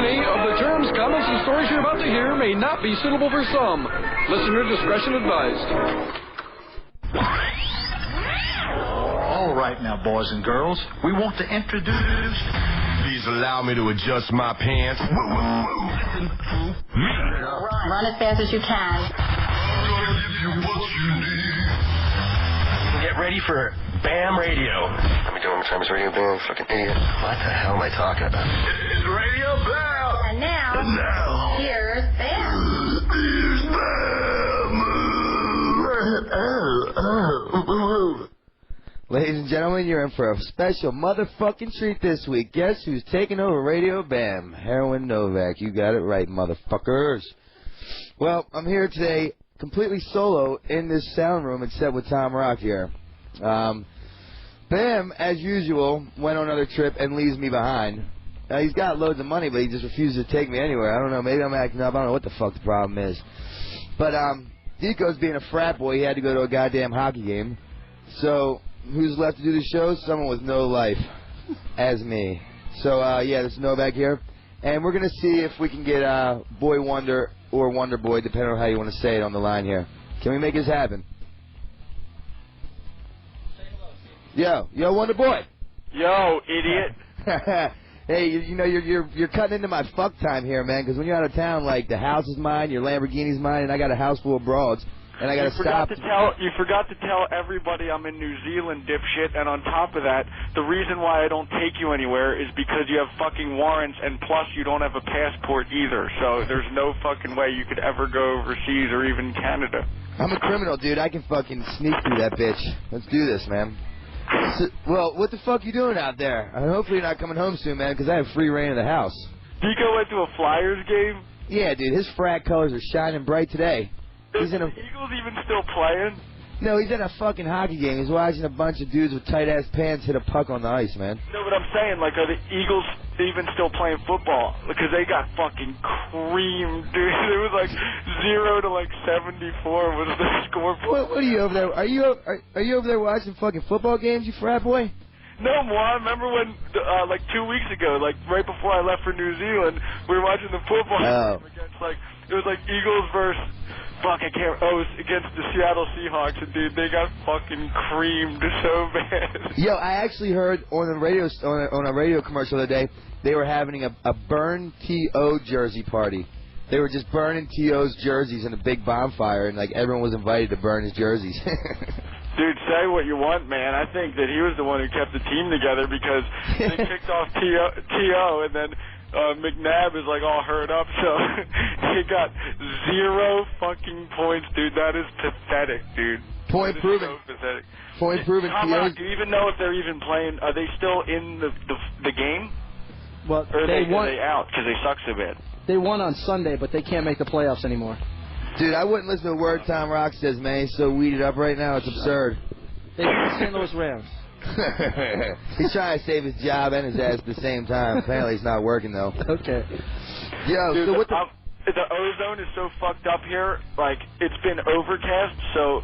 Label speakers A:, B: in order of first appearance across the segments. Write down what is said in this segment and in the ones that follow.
A: Any of the terms, comments, and stories you're about to hear may not be suitable for some. Listener discretion advised.
B: All right now, boys and girls, we want to introduce...
C: Please allow me to adjust my pants.
D: Run as fast as you can.
C: I'm gonna give you what you need.
E: Get ready for Bam Radio. I've been doing Times Radio Bam, fucking idiot. What the hell am I talking about?
C: It's Radio Bam.
D: And now, here's Bam.
C: Here's Bam.
F: Ladies and gentlemen, you're in for a special motherfucking treat this week. Guess who's taking over Radio Bam? Heroin Novak. You got it right, motherfuckers. Well, I'm here today completely solo in this sound room except with Tom Rock here. Bam, as usual, went on another trip and leaves me behind. He's got loads of money, but he just refuses to take me anywhere. I don't know. Maybe I'm acting up. I don't know what the fuck the problem is. But Deco's being a frat boy. He had to go to a goddamn hockey game. So... who's left to do the show? Someone with no life, as me. So, yeah, this is Novak here. And we're going to see if we can get Boy Wonder or Wonder Boy, depending on how you want to say it, on the line here. Can we make this happen? Yo, Wonder Boy.
G: Yo, idiot.
F: Hey, you know, you're cutting into my fuck time here, man, because when you're out of town, like, the house is mine, your Lamborghini's mine, and I got a house full of broads. And I gotta stop.
G: You forgot to tell everybody I'm in New Zealand, dipshit. And on top of that, the reason why I don't take you anywhere is because you have fucking warrants, and plus you don't have a passport either. So there's no fucking way you could ever go overseas or even Canada.
F: I'm a criminal, dude. I can fucking sneak through that bitch. Let's do this, man. So, well, what the fuck you doing out there? Hopefully you're not coming home soon, man, because I have free reign of the house.
G: Dico went to a Flyers game?
F: Yeah, dude. His frat colors are shining bright today. He's in a...
G: the Eagles even still playing?
F: No, he's at a fucking hockey game. He's watching a bunch of dudes with tight-ass pants hit a puck on the ice, man.
G: No, but I'm saying, like, are the Eagles even still playing football? Because they got fucking creamed, dude. It was like 0 to like 74 was the scoreboard.
F: What are you over there? Are you over there watching fucking football games, you frat boy?
G: No more. I remember when, like 2 weeks ago, like right before I left for New Zealand, we were watching the football game against, like, it was like Eagles versus... Fuck, I can't. Oh, against the Seattle Seahawks, and dude, they got fucking creamed so bad.
F: Yo, I actually heard on a radio commercial the other day they were having a burn T.O. jersey party. They were just burning T.O.'s jerseys in a big bonfire, and like everyone was invited to burn his jerseys.
G: Dude, say what you want, man. I think that he was the one who kept the team together because they kicked off T.O. and then. McNabb is like all hurt up, so he got 0 fucking points, dude. That is pathetic, dude.
F: Point proven.
G: So pathetic.
F: Point proven.
G: Tom Rock, do you even know if they're even playing? Are they still in the game?
H: Well,
G: or are they out because they suck so bad?
H: They won on Sunday, but they can't make the playoffs anymore.
F: Dude, I wouldn't listen to a word Tom Rock says, man. He's so weeded up right now, it's absurd.
H: They beat the St. Louis Rams.
F: He's trying to save his job and his ass at the same time. Apparently he's not working, though.
H: Okay.
F: Yo,
G: dude,
F: so what
G: the ozone is so fucked up here. Like, it's been overcast, so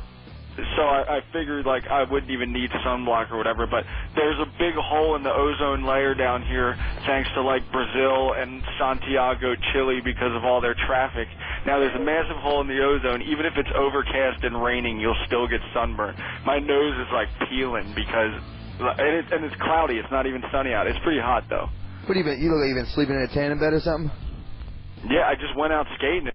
G: I figured, like, I wouldn't even need sunblock or whatever, but there's a big hole in the ozone layer down here thanks to, like, Brazil and Santiago, Chile, because of all their traffic. Now, there's a massive hole in the ozone. Even if it's overcast and raining, you'll still get sunburn. My nose is, like, peeling because... And it's cloudy. It's not even sunny out. It's pretty hot, though.
F: What, you look like you've been sleeping in a tandem bed or something?
G: Yeah, I just went out skating.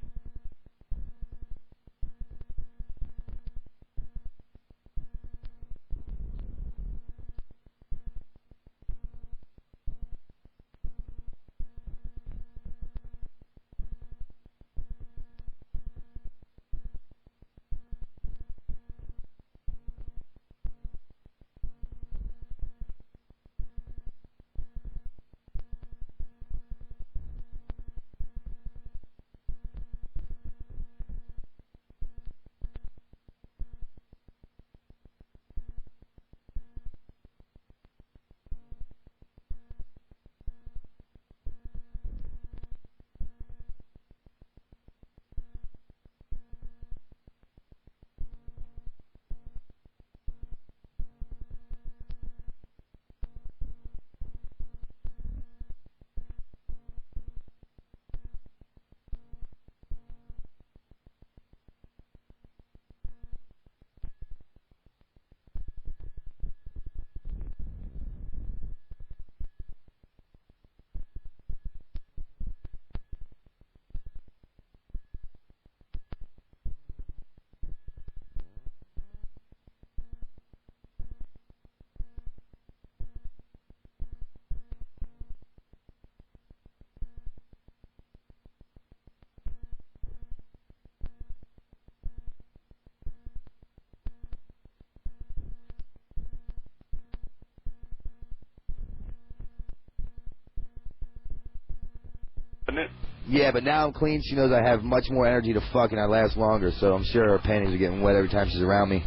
G: it?
F: Yeah, but now I'm clean. She knows I have much more energy to fuck and I last longer, so I'm sure her panties are getting wet every time she's around me.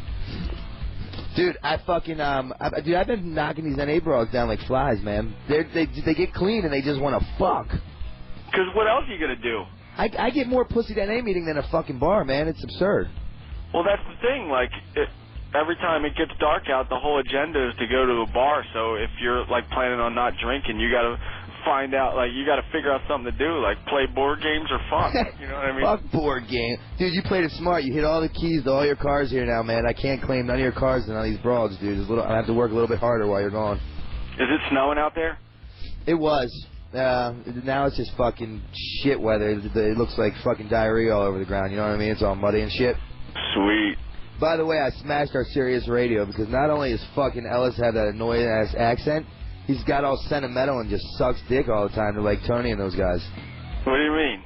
F: Dude, I fucking, I've been knocking these NA bras down like flies, man. They get clean and they just want to fuck.
G: Because what else are you going to do?
F: I get more pussy at NA meeting than a fucking bar, man. It's absurd.
G: Well, that's the thing. Like, every time it gets dark out, the whole agenda is to go to a bar. So if you're, like, planning on not drinking, you got to find out, like, you got to figure out something to do, like play board games or fuck. You know what I mean?
F: Fuck board game. Dude, you played it smart. You hit all the keys to all your cars here now, man. I can't claim none of your cars and none of these broads, dude. I have to work a little bit harder while you're gone.
G: Is it snowing out there?
F: It was. Now it's just fucking shit weather. It looks like fucking diarrhea all over the ground. You know what I mean? It's all muddy and shit.
G: Sweet.
F: By the way, I smashed our Sirius radio because not only does fucking Ellis have that annoying ass accent, he's got all sentimental and just sucks dick all the time to like Tony and those guys.
G: What do you mean?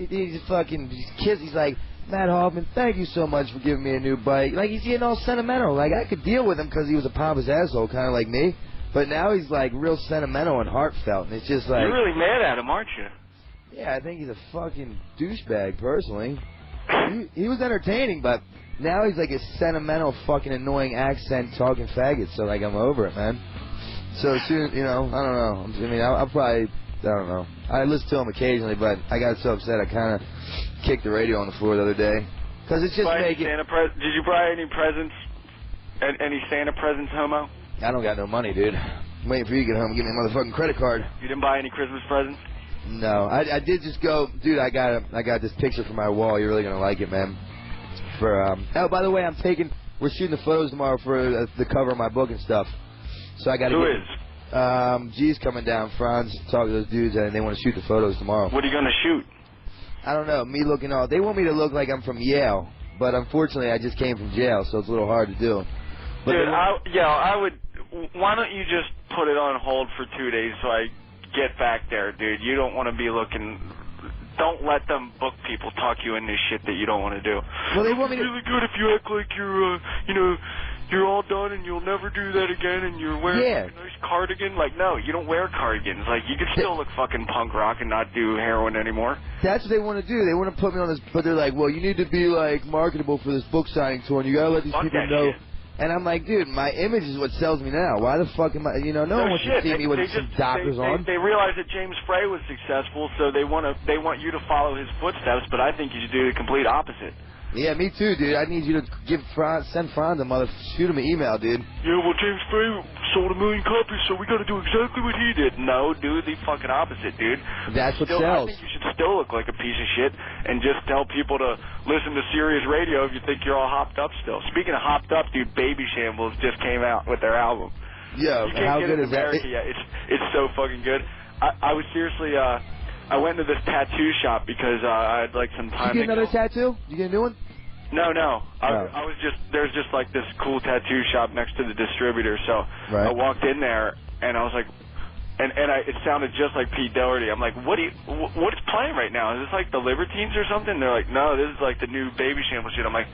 F: He's fucking kids. He's like, Matt Hoffman, thank you so much for giving me a new bike. Like, he's getting all sentimental. Like, I could deal with him because he was a pompous asshole, kind of like me. But now he's like real sentimental and heartfelt, and it's just like,
G: you're really mad at him, aren't you?
F: Yeah, I think he's a fucking douchebag, personally. He was entertaining, but now he's like a sentimental, fucking annoying accent talking faggot. So like, I'm over it, man. So soon, you know, I don't know. I mean, I'll probably, I don't know. I listen to him occasionally, but I got so upset I kind of kicked the radio on the floor the other day because it's just making.
G: Did you buy any presents? Any Santa presents, homo?
F: I don't got no money, dude. I'm waiting for you to get home and give me a motherfucking credit card.
G: You didn't buy any Christmas presents?
F: No, I did just go, dude. I got this picture for my wall. You're really gonna like it, man. For oh, by the way, we're shooting the photos tomorrow for the cover of my book and stuff. So I got to.
G: Who is?
F: G's coming down, Franz, talk to those dudes, and they want to shoot the photos tomorrow.
G: What are you gonna shoot?
F: I don't know. Me looking all. They want me to look like I'm from Yale, but unfortunately, I just came from jail, so it's a little hard to do. But
G: dude, I would. Why don't you just put it on hold for 2 days so I get back there, dude? You don't want to be looking. Don't let them book people talk you into shit that you don't want to do.
F: Well, they want me to.
G: It's really good if you act like you're, you're all done and you'll never do that again and you're wearing a nice cardigan. Like, no, you don't wear cardigans. Like, you can still look fucking punk rock and not do heroin anymore.
F: That's what they want to do. They want to put me on this, but they're like, well, you need to be, like, marketable for this book signing tour and you got to let these people know.
G: Shit.
F: And I'm like, dude, my image is what sells me now. Why the fuck am I, no one wants to see me with some doctors on.
G: They realize that James Frey was successful, so they want you to follow his footsteps, but I think you should do the complete opposite.
F: Yeah, me too, dude. I need you to send Franz shoot him an email, dude.
G: Yeah, well, James Frey sold 1 million copies, so we got to do exactly what he did. No, do the fucking opposite, dude.
F: That's what sells.
G: I think you should still look like a piece of shit and just tell people to listen to Sirius Radio if you think you're all hopped up still. Speaking of hopped up, dude, Baby Shambles just came out with their album.
F: Yeah,
G: how good is that? Yeah, it's so fucking good. I was seriously. I went to this tattoo shop because I had like some time.
F: Did you get another tattoo? You get a new one?
G: No. I was there's just like this cool tattoo shop next to the distributor. So I walked in there and I was like, it sounded just like Pete Doherty. I'm like, what is playing right now? Is this like the Libertines or something? They're like, no, this is like the new Baby Shambles shit. I'm like,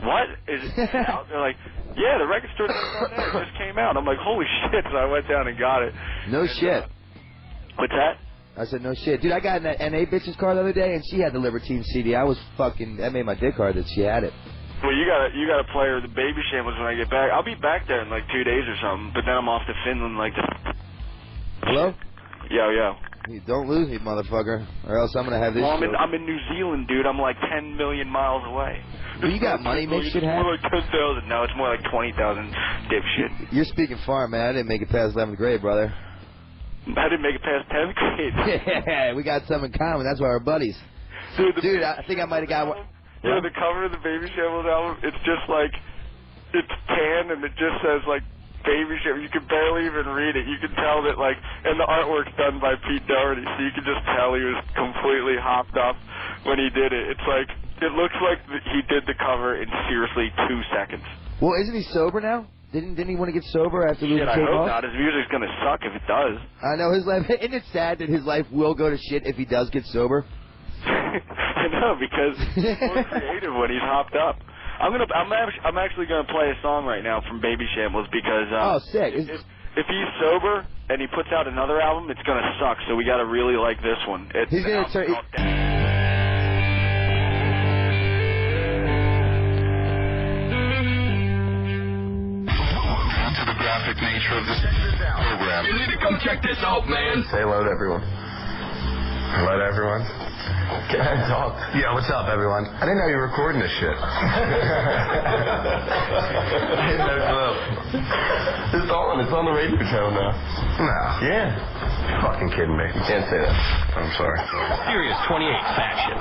G: what is it out? They're like, yeah, the record store just came out. I'm like, holy shit! So I went down and got it.
F: No shit.
G: What's that?
F: I said, no shit. Dude, I got in that NA bitch's car the other day, and she had the Libertine CD. I made my dick hard that she had it.
G: Well, you gotta play her the Baby Shambles when I get back. I'll be back there in like 2 days or something, but then I'm off to Finland like this.
F: Hello?
G: Yo.
F: You don't lose me, motherfucker, or else I'm gonna have this.
G: Well, I'm in New Zealand, dude. I'm like 10 million miles away.
F: Well, you got money, make shit happen.
G: It's more like 10,000. No, it's more like 20,000, dipshit.
F: You're speaking farm, man. I didn't make it past 11th grade, brother.
G: I didn't make it past 10th grade.
F: Yeah, we got something in common. That's why we're buddies. Dude, I think I might have got one.
G: Yeah, the cover of the Baby Shambles album, it's just like, it's tan and it just says like Baby Shambles. You can barely even read it. You can tell that like, and the artwork's done by Pete Doherty, so you can just tell he was completely hopped up when he did it. It's like, it looks like he did the cover in seriously 2 seconds.
F: Well, isn't he sober now? Didn't he want to get sober after losing
G: Shit, I hope not. His music's going to suck if it does.
F: I know his life. Isn't it sad that his life will go to shit if he does get sober?
G: I know, because he's more creative when he's hopped up. I'm actually gonna play a song right now from Baby Shambles because
F: oh, sick.
G: if he's sober and he puts out another album, it's gonna suck. So we gotta really like this one.
F: He's gonna turn.
C: To the graphic nature of this program.
A: You need to come check this out, man.
E: Say hello to everyone. Hello to everyone. Can I talk? Yeah, what's up, everyone? I didn't know you were recording this shit. I had no clue. It's on. It's on the radio channel now. No. Yeah. You're fucking kidding me. You can't say that. I'm sorry.
A: Sirius 28 Faction.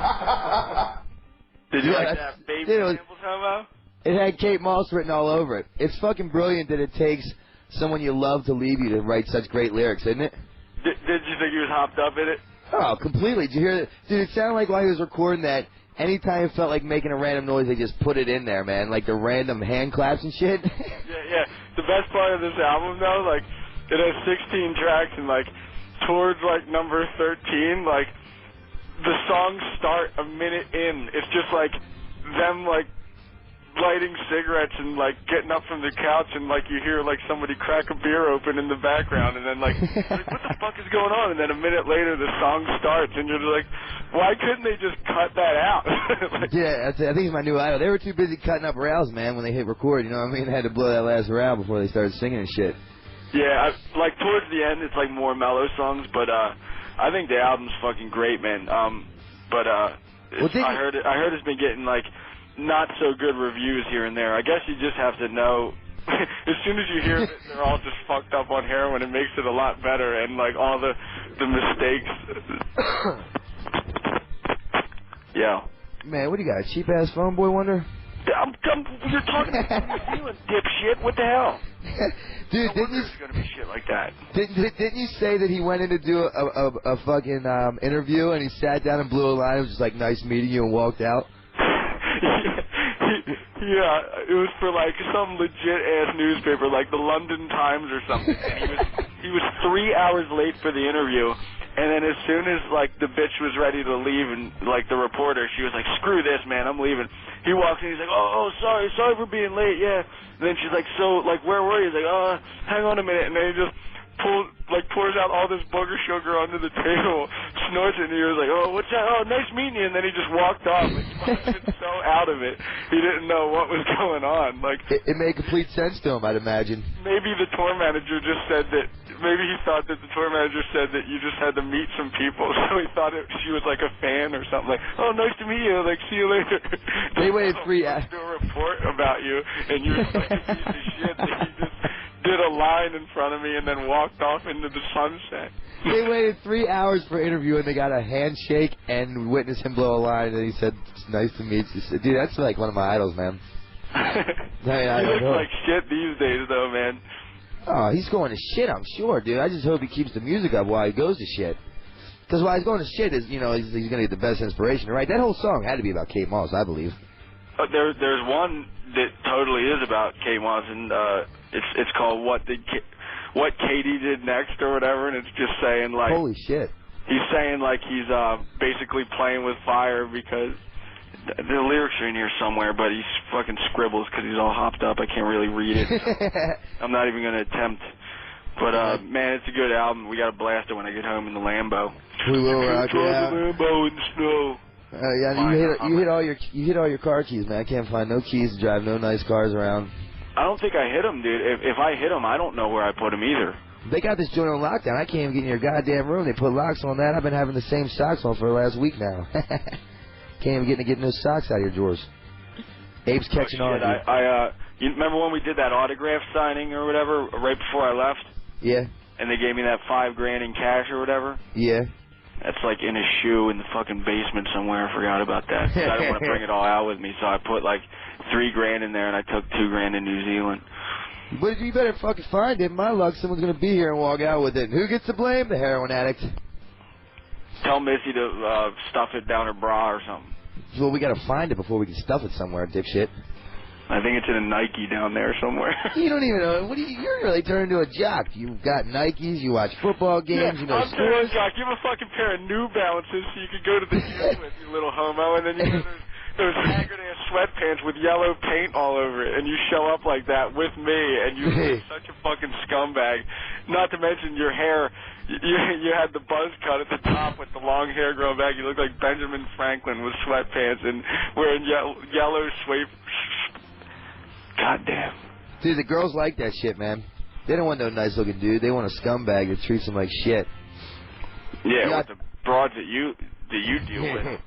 G: Did you like
F: that's-
G: that baby
F: dude,
G: samples homo?
F: It had Kate Moss written all over it. It's fucking brilliant that it takes someone you love to leave you to write such great lyrics, isn't it?
G: Did you think he was hopped up in it?
F: Oh, completely. Did you hear that? Dude, it sounded like while he was recording that, anytime it felt like making a random noise, they just put it in there, man. Like the random hand claps and shit.
G: Yeah. The best part of this album, though, like, it has 16 tracks, and, like, towards, like, number 13, like, the songs start a minute in. It's just, like, them, like, lighting cigarettes and, like, getting up from the couch, and, like, you hear, like, somebody crack a beer open in the background, and then, like, what the fuck is going on? And then a minute later, the song starts, and you're like, why couldn't they just cut that out? Like,
F: Yeah, I think he's my new idol. They were too busy cutting up rails, man, when they hit record, you know what I mean? They had to blow that last rail before they started singing and shit.
G: yeah, like, towards the end, it's, like, more mellow songs, but, I think the album's fucking great, man. I heard it's been getting, like, not so good reviews here and there. I guess you just have to know. As soon as you hear it, they're all just fucked up on heroin. It makes it a lot better, and like all the mistakes. Yeah.
F: Man, what do you got? A cheap ass phone, boy wonder?
G: You're talking about New Zealand, dipshit. What the hell?
F: Dude, didn't you?
G: There's gonna be shit like that.
F: Didn't you say that he went in to do a fucking interview and he sat down and blew a line? It was just like, nice meeting you, and walked out.
G: Yeah, it was for like some legit ass newspaper, like the London Times or something. And he was 3 hours late for the interview, and then as soon as like the bitch was ready to leave, and like the reporter, she was like, "Screw this, man, I'm leaving." He walks in, he's like, "Oh, sorry for being late, yeah." And then she's like, "So, like, where were you?" He's like, "Oh, hang on a minute," and then he just pours out all this booger sugar onto the table, snorts it, and he was like, "Oh, what's that? Oh, nice meeting you." And then he just walked off. Like, he was so out of it, he didn't know what was going on. Like,
F: it made complete sense to him, I'd imagine.
G: Maybe the tour manager just said that. Maybe he thought that the tour manager said that you just had to meet some people, so he thought she was like a fan or something. Like, "Oh, nice to meet you. Like, see you later."
F: They waited 3 hours.
G: Do a report about you, and you were like a piece of shit. That he just did a line in front of me and then walked off into the sunset.
F: They waited 3 hours for an interview, and they got a handshake and witnessed him blow a line, and he said, "It's nice to meet you." Dude, that's like one of my idols, man.
G: He looks like shit these days, though, man.
F: Oh, he's going to shit, I'm sure, dude. I just hope he keeps the music up while he goes to shit. Because while he's going to shit, is he's going to get the best inspiration, right? That whole song had to be about Kate Moss, I believe.
G: There's one that totally is about Kate Moss, and it's called What Katie Did Next or whatever, and it's just saying like,
F: holy shit.
G: He's saying like he's basically playing with fire because the lyrics are in here somewhere, but he fucking scribbles because he's all hopped up. I can't really read it. So I'm not even going to attempt. But man, it's a good album. We got to blast it when I get home in the Lambo.
F: We will rock it out.
G: The Lambo in the snow.
F: Yeah, you hit all your car keys, man. I can't find no keys to drive no nice cars around.
G: I don't think I hit them, dude. If I hit them, I don't know where I put them either.
F: They got this joint on lockdown. I can't even get in your goddamn room. They put locks on that. I've been having the same socks on for the last week now. Can't even get no socks out of your drawers. Abe's catching on.
G: You remember when we did that autograph signing or whatever right before I left?
F: Yeah.
G: And they gave me that $5,000 in cash or whatever?
F: Yeah.
G: That's like in a shoe in the fucking basement somewhere. I forgot about that. I didn't want to bring it all out with me, so I put like $3,000 in there, and I took $2,000 to New Zealand.
F: But you better fucking find it. My luck, someone's gonna be here and walk out with it. And who gets the blame? The heroin addict.
G: Tell Missy to stuff it down her bra or something.
F: Well, we gotta find it before we can stuff it somewhere, dipshit.
G: I think it's in a Nike down there somewhere.
F: You don't even know. You're really turning into a jock. You've got Nikes. You watch football games.
G: Yeah,
F: you know
G: I'm
F: sports.
G: turning a jock. Give a fucking pair of New Balances so you can go to the gym with, you little homo, and then you go to those haggard-ass sweatpants with yellow paint all over it, and you show up like that with me, and you look such a fucking scumbag. Not to mention your hair. You had the buzz cut at the top with the long hair growing back. You look like Benjamin Franklin with sweatpants and wearing yellow suede. Goddamn.
F: Dude, the girls like that shit, man. They don't want no nice-looking dude. They want a scumbag that treats them like shit.
G: Yeah, with the broads that you deal with.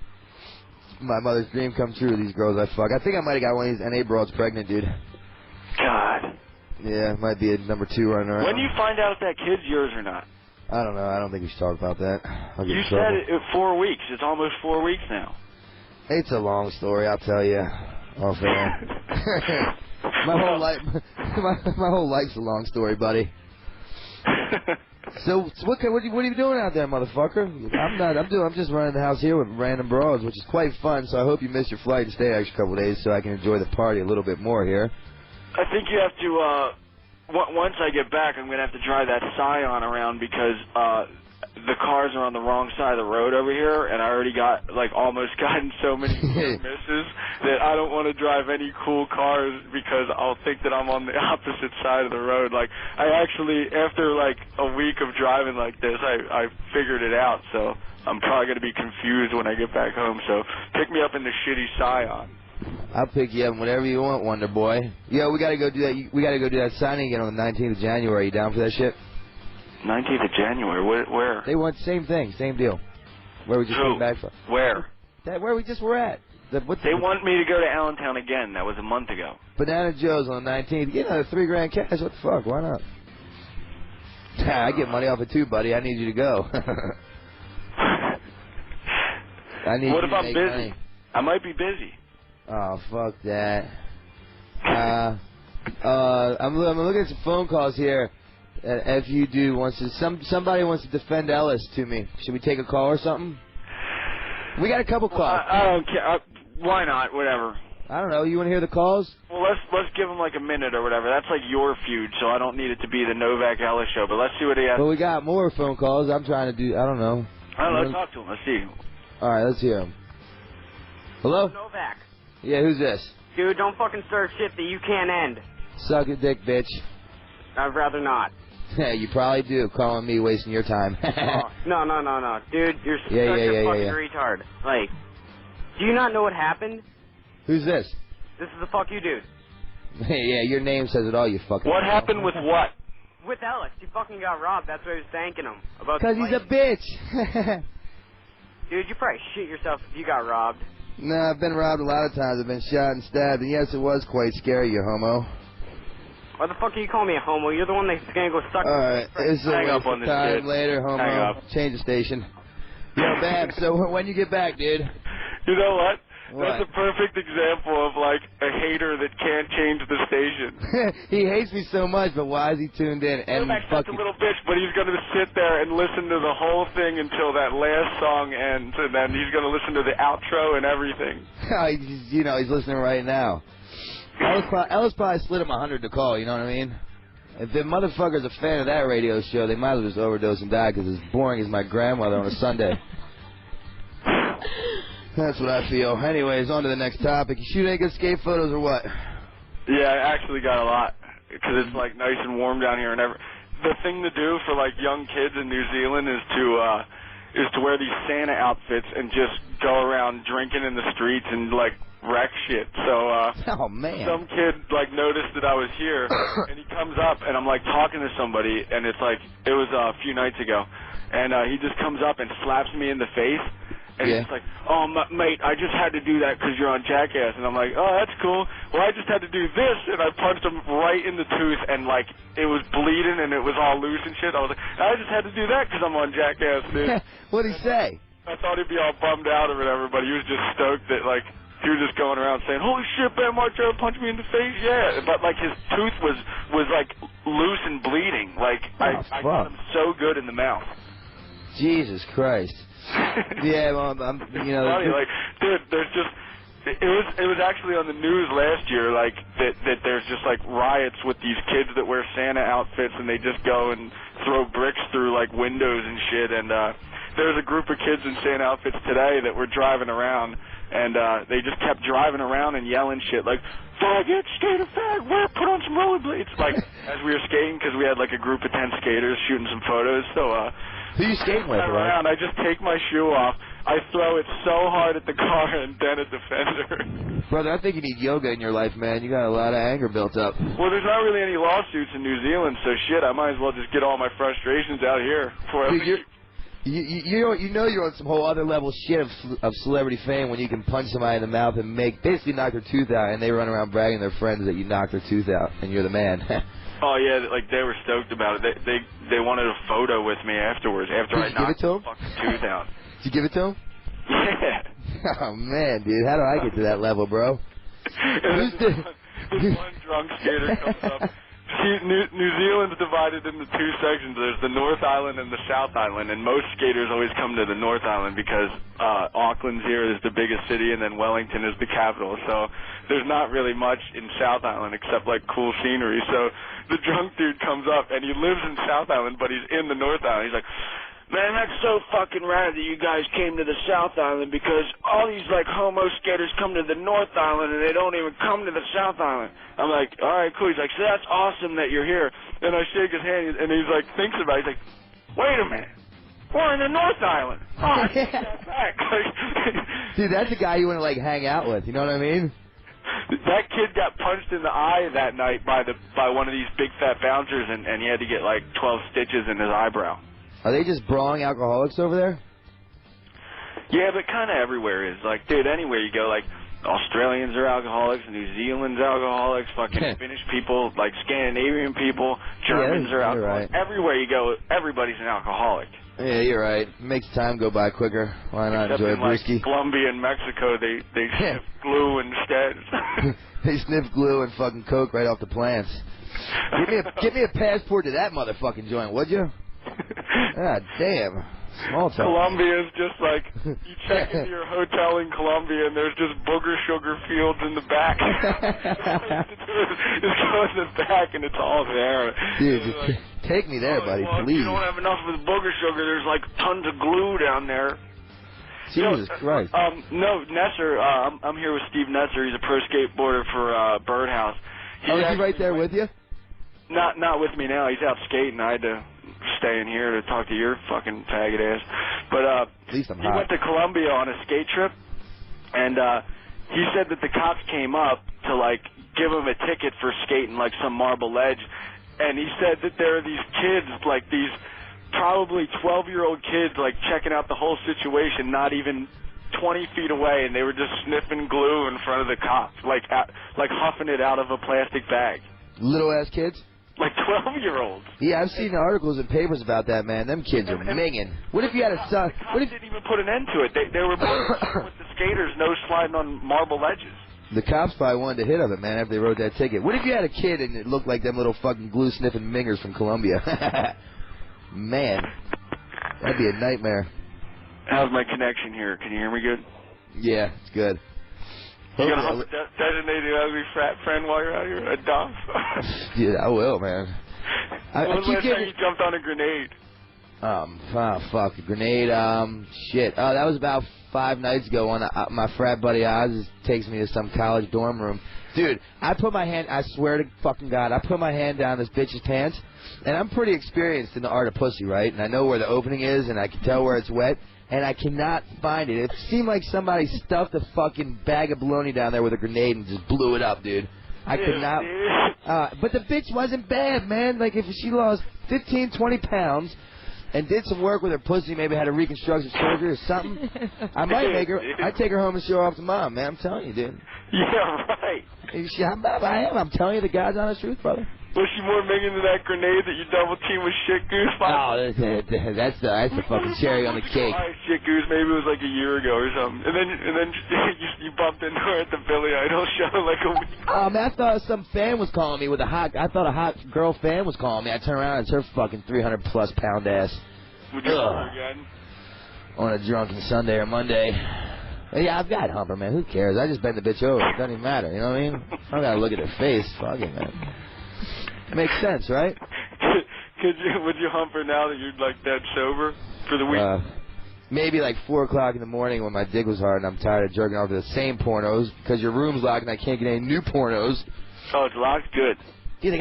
F: My mother's dream come true, these girls I fuck. I think I might have got one of these NA broads pregnant, dude.
G: God.
F: Yeah, might be a number 2 running around.
G: When do you find out if that kid's yours or not?
F: I don't know. I don't think we should talk about that.
G: You said it 4 weeks. It's almost 4 weeks now.
F: It's a long story, I'll tell you. Off air. my whole life's a long story, buddy. So what are you doing out there, motherfucker? I'm just running the house here with random broads, which is quite fun. So I hope you miss your flight and stay an extra couple of days so I can enjoy the party a little bit more here.
G: I think you have to. Once I get back, I'm gonna have to drive that Scion around because the cars are on the wrong side of the road over here, and I already got almost gotten so many misses that I don't want to drive any cool cars because I'll think that I'm on the opposite side of the road. Like I actually, after a week of driving like this, I figured it out. So I'm probably gonna be confused when I get back home. So pick me up in the shitty Scion.
F: I'll pick you up whenever you want, Wonder Boy. Yo, we gotta go do that. We gotta go do that signing again on the 19th of January. You down for that shit?
G: 19th of January. Where?
F: They want same thing, same deal. Where we just came back from.
G: Where?
F: Where we just were at.
G: They want me to go to Allentown again. That was a month ago.
F: Banana Joe's on the 19th. Get another $3,000 cash. What the fuck? Why not? I get money off it too, buddy. I need you to go. I need
G: what
F: you
G: if I'm
F: to make
G: busy?
F: money.
G: I might be busy.
F: Oh, fuck that. I'm looking at some phone calls here. FU wants to. Somebody wants to defend Ellis to me. Should we take a call or something? We got a couple calls.
G: I don't care. Why not? Whatever.
F: I don't know. You want to hear the calls?
G: Well, let's give him a minute or whatever. That's your feud, so I don't need it to be the Novak Ellis show. But let's see what he has.
F: Well, we got more phone calls. I'm trying to do. I don't know.
G: All right, let's talk to him. Let's see.
F: All right, let's hear him. Hello?
I: Novak.
F: Yeah, who's this?
I: Dude, don't fucking start shit that you can't end.
F: Suck a dick, bitch.
I: I'd rather not.
F: Yeah, you probably do. Calling me, wasting your time.
I: No. Dude, you're such a fucking retard. Do you not know what happened?
F: Who's this?
I: This is the fuck you dude.
F: Yeah, your name says it all, you fucking...
G: What happened with what?
I: With Ellis. He fucking got robbed. That's why he was thanking him.
F: Because he's a bitch.
I: Dude, you probably shit yourself if you got robbed.
F: No, I've been robbed a lot of times. I've been shot and stabbed, and yes, it was quite scary, you homo.
I: Why the fuck are you calling me a homo? You're the one that's gonna go suck.
F: All right, it's
G: hang up on this
F: time
G: shit.
F: later, homo.
G: Hang up.
F: Change the station. Yo, Bam, so when you get back, dude?
G: You know what?
F: What?
G: That's a perfect example of a hater that can't change the station.
F: He hates me so much, but why is he tuned in? And
G: Novak's such a little bitch, but he's going to sit there and listen to the whole thing until that last song ends, and then he's going to listen to the outro and everything.
F: He's listening right now. Ellis probably slid him 100 to call, you know what I mean? If the motherfucker's a fan of that radio show, they might as well just overdose and die because it's boring as my grandmother on a Sunday. That's what I feel. Anyways, on to the next topic. You shoot any good skate photos or what?
G: Yeah, I actually got a lot because it's nice and warm down here. And the thing to do for young kids in New Zealand is to wear these Santa outfits and just go around drinking in the streets and wreck shit. So
F: oh man,
G: some kid noticed that I was here and he comes up and I'm talking to somebody and it's it was a few nights ago and he just comes up and slaps me in the face. And he's oh, mate, I just had to do that because you're on Jackass. And I'm oh, that's cool. Well, I just had to do this. And I punched him right in the tooth, and, it was bleeding, and it was all loose and shit. I was I just had to do that because I'm on Jackass, dude.
F: What'd he say?
G: I thought he'd be all bummed out or whatever, but he was just stoked that, he was just going around saying, holy shit, Bam Margera punched me in the face, yeah. But, his tooth was loose and bleeding. I got him so good in the mouth.
F: Jesus Christ. Yeah, well,
G: funny, dude, there's just it was actually on the news last year, that there's just riots with these kids that wear Santa outfits and they just go and throw bricks through windows and shit. And there's a group of kids in Santa outfits today that were driving around and they just kept driving around and yelling shit like, "Faggot, skater, fag, put on some rollerblades." Like as we were skating, because we had like a group of 10 skaters shooting some photos. So
F: who you skating with?
G: Around, I just take my shoe off. I throw it so hard at the car and dent a defender.
F: Brother, I think you need yoga in your life, man. You got a lot of anger built up.
G: Well, there's not really any lawsuits in New Zealand, so shit, I might as well just get all my frustrations out here.
F: Dude, you know you're on some whole other level shit of celebrity fame when you can punch somebody in the mouth and basically knock their tooth out, and they run around bragging to their friends that you knocked their tooth out, and you're the man.
G: Oh yeah, like they were stoked about it. They wanted a photo with me afterwards after I knocked the fucking tooth out.
F: Did you give it to him?
G: Yeah.
F: Oh man, dude, how do I get to that level, bro?
G: This one drunk skater comes up. See, New Zealand's divided into two sections. There's the North Island and the South Island, and most skaters always come to the North Island because Auckland's here is the biggest city, and then Wellington is the capital. So there's not really much in South Island except like cool scenery. So the drunk dude comes up, and he lives in South Island, but he's in the North Island. He's like, "Man, that's so fucking rad that you guys came to the South Island because all these, like, homo skaters come to the North Island and they don't even come to the South Island." I'm like, all right, cool. He's like, "So that's awesome that you're here." And I shake his hand, and he's like, thinks about it. He's like, "Wait a minute. We're in the North Island." Oh, I take that back.
F: Dude, that's the guy you want to, like, hang out with. You know what I mean?
G: That kid got punched in the eye that night by one of these big fat bouncers, and he had to get, like, 12 stitches in his eyebrow.
F: Are they just brawling alcoholics over there?
G: Yeah, but kind of everywhere is. Like, dude, anywhere you go, like, Australians are alcoholics, New Zealand's alcoholics, fucking Finnish people, like Scandinavian people, Germans are alcoholics. Right. Everywhere you go, everybody's an alcoholic.
F: Yeah, you're right. It makes time go by quicker. Why not
G: Except
F: enjoy
G: in,
F: a brewski?
G: Like, Colombia and Mexico, they sniff glue instead.
F: They sniff glue and fucking coke right off the plants. Give me a passport to that motherfucking joint, would you? God damn. Small talk.
G: Colombia is just like, you check into your hotel in Colombia and there's just booger sugar fields in the back. Just go in the back and it's all there.
F: Dude, just take me there, buddy,
G: well,
F: please.
G: If you don't have enough of the booger sugar, there's like tons of glue down there.
F: Jesus Christ.
G: No, Nesser, I'm here with Steve Nesser. He's a pro skateboarder for Birdhouse.
F: Is he right there with you?
G: Not with me now. He's out skating. I had to stay in here to talk to your fucking faggot ass. But
F: at least I'm
G: he went to Colombia on a skate trip, and he said that the cops came up to, like, give him a ticket for skating, like, some marble ledge. And he said that there are these kids, like, these probably 12-year-old kids, like, checking out the whole situation, not even 20 feet away, and they were just sniffing glue in front of the cops, like huffing it out of a plastic bag.
F: Little-ass kids?
G: Like 12-year-olds.
F: Yeah, I've seen articles and papers about that, man. Them kids are minging. What if you had a son?
G: What if didn't even put an end to it? They were with the skaters, no sliding on marble ledges.
F: The cops probably wanted to hit of it, man, after they wrote that ticket. What if you had a kid and it looked like them little fucking glue-sniffing mingers from Colombia? Man, that'd be a nightmare.
G: How's my connection here? Can you hear me good?
F: Yeah, it's good.
G: You gonna hump a designated ugly frat friend while you're out here? A dump?
F: Dude, I will, man.
G: When was the last time you jumped on a grenade?
F: Fuck, a grenade, shit. Oh, that was about 5 nights ago when my frat buddy Oz takes me to some college dorm room. Dude, I swear to fucking God, I put my hand down this bitch's pants, and I'm pretty experienced in the art of pussy, right? And I know where the opening is, and I can tell where it's wet, and I cannot find it. It seemed like somebody stuffed a fucking bag of bologna down there with a grenade and just blew it up, dude. I could not. But the bitch wasn't bad, man. Like, if she lost 15, 20 pounds and did some work with her pussy, maybe had a reconstructive surgery or something, I might make her. I'd take her home and show her off to mom, man. I'm telling you, dude.
G: Yeah, right.
F: I am. I'm telling you the God's honest truth, brother.
G: Was she more minging to that grenade that you double team with Shit Goose?
F: Oh, that's the fucking cherry on the cake.
G: Shit Goose, maybe it was like a year ago or something. And then you bumped into her at the Billy Idol show like a week ago.
F: Oh, man, I thought some fan was calling me I thought a hot girl fan was calling me. I turned around and it's her fucking 300+ pound ass.
G: Would you hump her again?
F: On a drunken Sunday or Monday. Yeah, I've got humper, man. Who cares? I just bend the bitch over. It doesn't even matter. You know what I mean? I don't gotta look at her face. Fuck it, man. It makes sense, right?
G: Would you hump her now that you're like dead sober for the week?
F: maybe like 4 o'clock in the morning when my dick was hard and I'm tired of jerking off to the same pornos because your room's locked and I can't get any new pornos.
G: Oh, it's locked? Good.
F: Dude,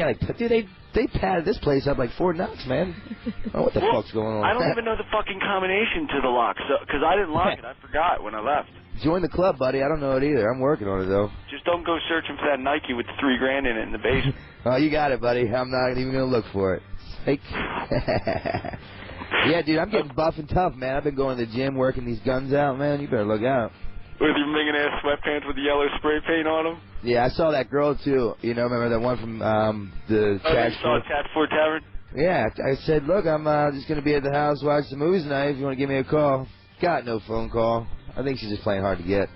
F: they padded this place up like Fort Knox, man. Oh, what the fuck's going on?
G: I don't even know the fucking combination to the lock, because I didn't lock it. I forgot when I left.
F: Join the club, buddy. I don't know it either. I'm working on it, though.
G: Just don't go searching for that Nike with $3 grand in it in the basement.
F: Oh, you got it, buddy. I'm not even going to look for it. Fake. Yeah, dude, I'm getting buff and tough, man. I've been going to the gym, working these guns out, man. You better look out.
G: With your minging-ass sweatpants with the yellow spray paint on them?
F: Yeah, I saw that girl, too. You know, remember that one from the
G: Task Force Tavern?
F: Yeah, I said, look, I'm just going to be at the house watching the movies tonight if you want to give me a call. Got no phone call. I think she's just playing hard to get.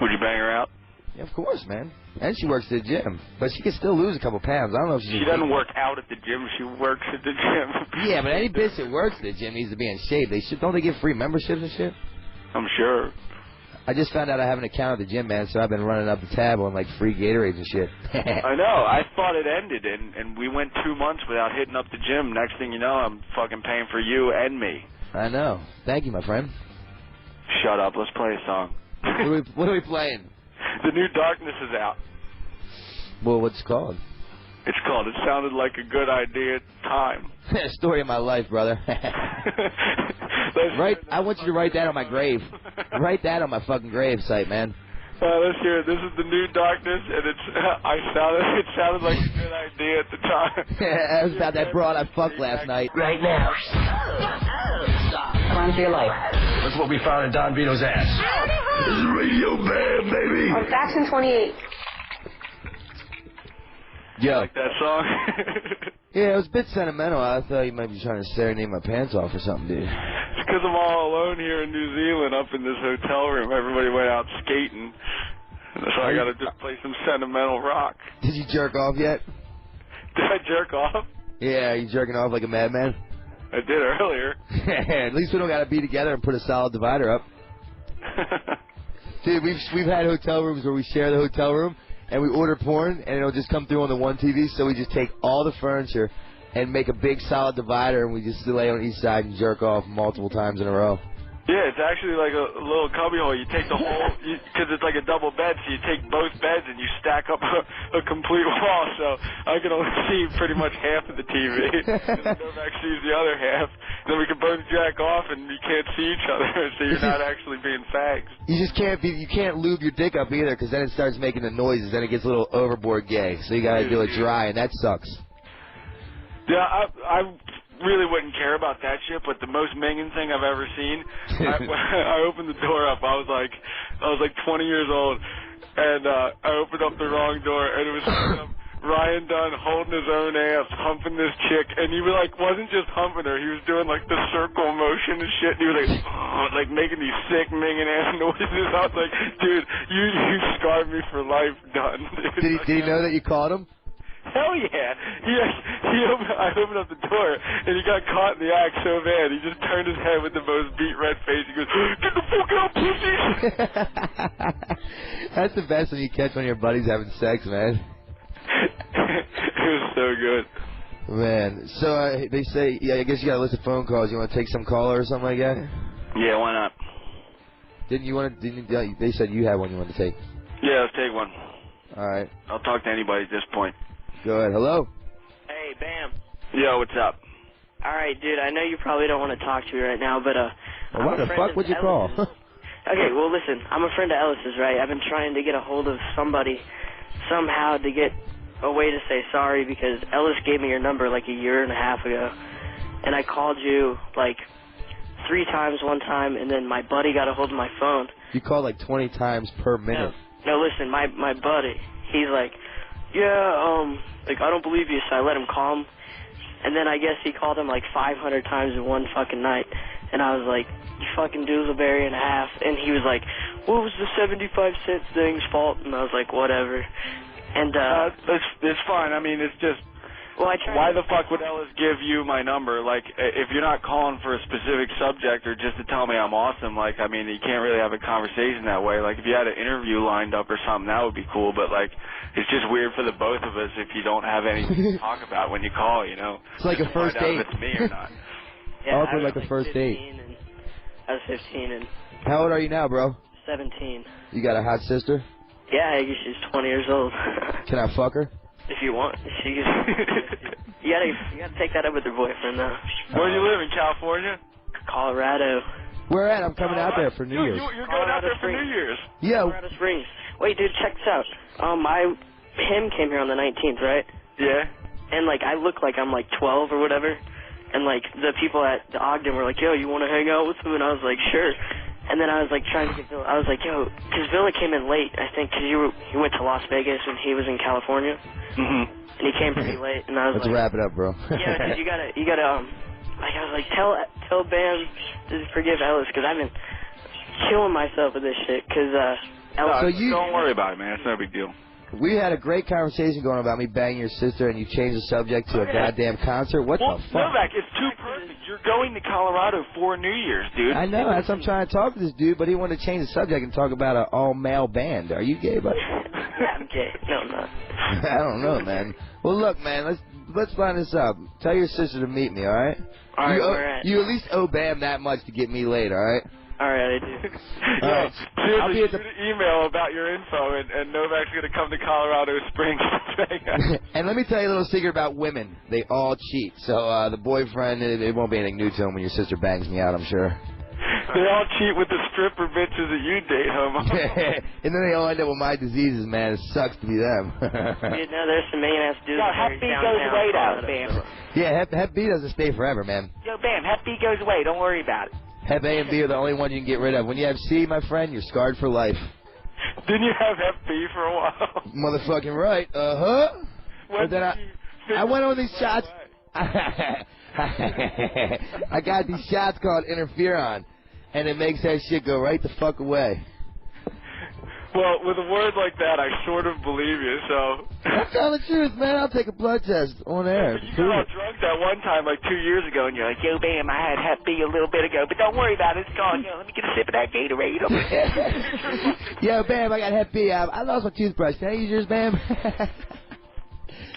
G: Would you bang her out?
F: Yeah, of course, man. And she works at the gym. But she can still lose a couple pounds. I don't know if
G: she doesn't work out at the gym. She works at the gym.
F: Yeah, but any bitch that works at the gym needs to be in shape. Don't they give free memberships and shit?
G: I'm sure.
F: I just found out I have an account at the gym, man, so I've been running up the tab on, like, free Gatorades and shit.
G: I know. I thought it ended, and we went 2 months without hitting up the gym. Next thing you know, I'm fucking paying for you and me.
F: I know. Thank you, my friend.
G: Shut up. Let's play a song.
F: What are we playing?
G: The New Darkness is out.
F: Well, what's it called?
G: It's called It Sounded Like a Good Idea at the Time.
F: Story of my life, brother. I want you to write that on my grave. Write that on my fucking grave site, man.
G: Let's hear it. This is The New Darkness, and it sounded like a good idea at the time.
F: It was about that broad I fucked last night.
J: Right now. Run for your life.
E: That's what we found in Don Vito's ass. This is Radio Bam, baby.
D: On Faction 28.
F: Yo.
G: Like that song?
F: Yeah, it was a bit sentimental. I thought you might be trying to serenade my pants off or something, dude.
G: It's because I'm all alone here in New Zealand up in this hotel room. Everybody went out skating. So I got to just play some sentimental rock.
F: Did you jerk off yet?
G: Did I jerk off?
F: Yeah, are you jerking off like a madman?
G: I did earlier.
F: At least we don't got to be together and put a solid divider up. Dude, we've had hotel rooms where we share the hotel room, and we order porn, and it'll just come through on the one TV, so we just take all the furniture and make a big solid divider, and we just lay on each side and jerk off multiple times in a row.
G: Yeah, it's actually like a little cubbyhole. You take the whole, because it's like a double bed, so you take both beds and you stack up a complete wall, so I can only see pretty much half of the TV. And Novak sees the other half. And then we can both jack off and you can't see each other, so you're not actually being fags.
F: You can't lube your dick up either, because then it starts making the noises, then it gets a little overboard gay, so you gotta do it dry, and that sucks.
G: Yeah, I really wouldn't care about that shit, but the most minging thing I've ever seen, I opened the door up. I was like 20 years old, and I opened up the wrong door, and it was Ryan Dunn holding his own ass, humping this chick, and he wasn't just humping her, he was doing like the circle motion and shit, and he was like making these sick minging ass noises. I was like, dude, you scarred me for life, Dunn. Dude.
F: Did he know that you caught him?
G: Hell yeah! I opened up the door, and he got caught in the act so bad. He just turned his head with the most beat red face. He goes, "Get the fuck out, pussy!"
F: That's the best when you catch one of your buddies having sex, man.
G: It was so good.
F: Man, so they say, yeah, I guess you got a list of phone calls. You want to take some caller or something like that?
G: Yeah, why not?
F: They said you had one you wanted to take.
G: Yeah, let's take one.
F: All right.
G: I'll talk to anybody at this point.
F: Go ahead. Hello?
I: Hey, Bam.
G: Yo, what's up?
I: All right, dude, I know you probably don't want to talk to me right now, but
F: well, what the fuck would you call?
I: Okay, well, listen, I'm a friend of Ellis's, right? I've been trying to get a hold of somebody somehow to get a way to say sorry because Ellis gave me your number like a year and a half ago, and I called you like 3 times one time, and then my buddy got a hold of my phone.
F: You call like 20 times per minute.
I: No, listen, my buddy, he's like, yeah, I don't believe you, so I let him call him. And then I guess he called him like 500 times in one fucking night. And I was like, you fucking doozleberry and a half. And he was like, what was the 75-cent thing's fault? And I was like, whatever. And,
G: it's fine. I mean, it's just, why the fuck would Ellis give you my number? Like, if you're not calling for a specific subject or just to tell me I'm awesome, like, I mean, you can't really have a conversation that way. Like, if you had an interview lined up or something, that would be cool. But, like, it's just weird for the both of us if you don't have anything to talk about when you call, you know?
F: It's like a first date.
G: If it's me or not.
I: Yeah,
F: Awkward like a first date.
I: 15 and...
F: How old are you now, bro?
I: 17.
F: You got a hot sister?
I: Yeah, I guess she's 20 years old.
F: Can I fuck her?
I: If you want. You gotta take that up with your boyfriend, though.
G: Where do you live, in California?
I: Colorado.
F: Where at? I'm coming out there for New Year's.
G: You're going out there for New Year's?
F: Yeah.
I: Colorado Springs. Wait, dude, check this out. Him came here on the 19th, right?
G: Yeah.
I: And, like, I look like I'm, like, 12 or whatever. And, like, the people at the Ogden were like, yo, you want to hang out with him? And I was like, sure. And then I was, like, trying to get Villa. I was like, yo, because Villa came in late, I think, because he went to Las Vegas and he was in California.
G: Mm-hmm.
I: And he came pretty late. And I was
F: Let's wrap it up, bro.
I: Yeah, because you gotta, like, I was like, tell Bam to forgive Ellis, because I've been killing myself with this shit, because, Ellis.
G: Don't worry about it, man. It's no big deal.
F: We had a great conversation going about me banging your sister, and you changed the subject to a goddamn concert. What the fuck?
G: Novak, it's too perfect. You're going to Colorado for New Year's, dude.
F: I know. That's what I'm trying to talk to this dude, but he wanted to change the subject and talk about an all-male band. Are you gay, buddy?
I: Yeah, I'm gay. No, I'm not.
F: I don't know, man. Well, look, man, let's line this up. Tell your sister to meet me, all right?
I: All right, where at?
F: You at least owe Bam that much to get me laid, all right?
I: All right, I do.
F: All right. I'll be at
G: shoot an email about your info, and Novak's going to come to Colorado Springs.
F: And let me tell you a little secret about women. They all cheat. So the boyfriend, it won't be anything new to him when your sister bangs me out, I'm sure.
G: They all cheat with the stripper bitches that you date, homo.
F: And then they all end up with my diseases, man. It sucks to be them.
I: Dude, no, there's some mean-ass dudes.
J: Yo, Hep B goes away, though, Bam.
F: Yeah, Hep B doesn't stay forever, man.
J: Yo, Bam, Hep B goes away. Don't worry about it.
F: Hep A and B are the only ones you can get rid of. When you have C, my friend, you're scarred for life.
G: Didn't you have Hep B for a while?
F: Motherfucking right. But then I went on these shots. I got these shots called interferon, and it makes that shit go right the fuck away.
G: Well, with a word like that, I sort of believe you, so...
F: That's all the truth, man. I'll take a blood test on air.
G: You got all drunk that one time, like 2 years ago, and you're like, yo, Bam, I had Hep B a little bit ago, but don't worry about it. It's gone. Yo, let me get a sip of that Gatorade.
F: Yo, Bam, I got Hep B. I lost my toothbrush. Can I use yours, Bam?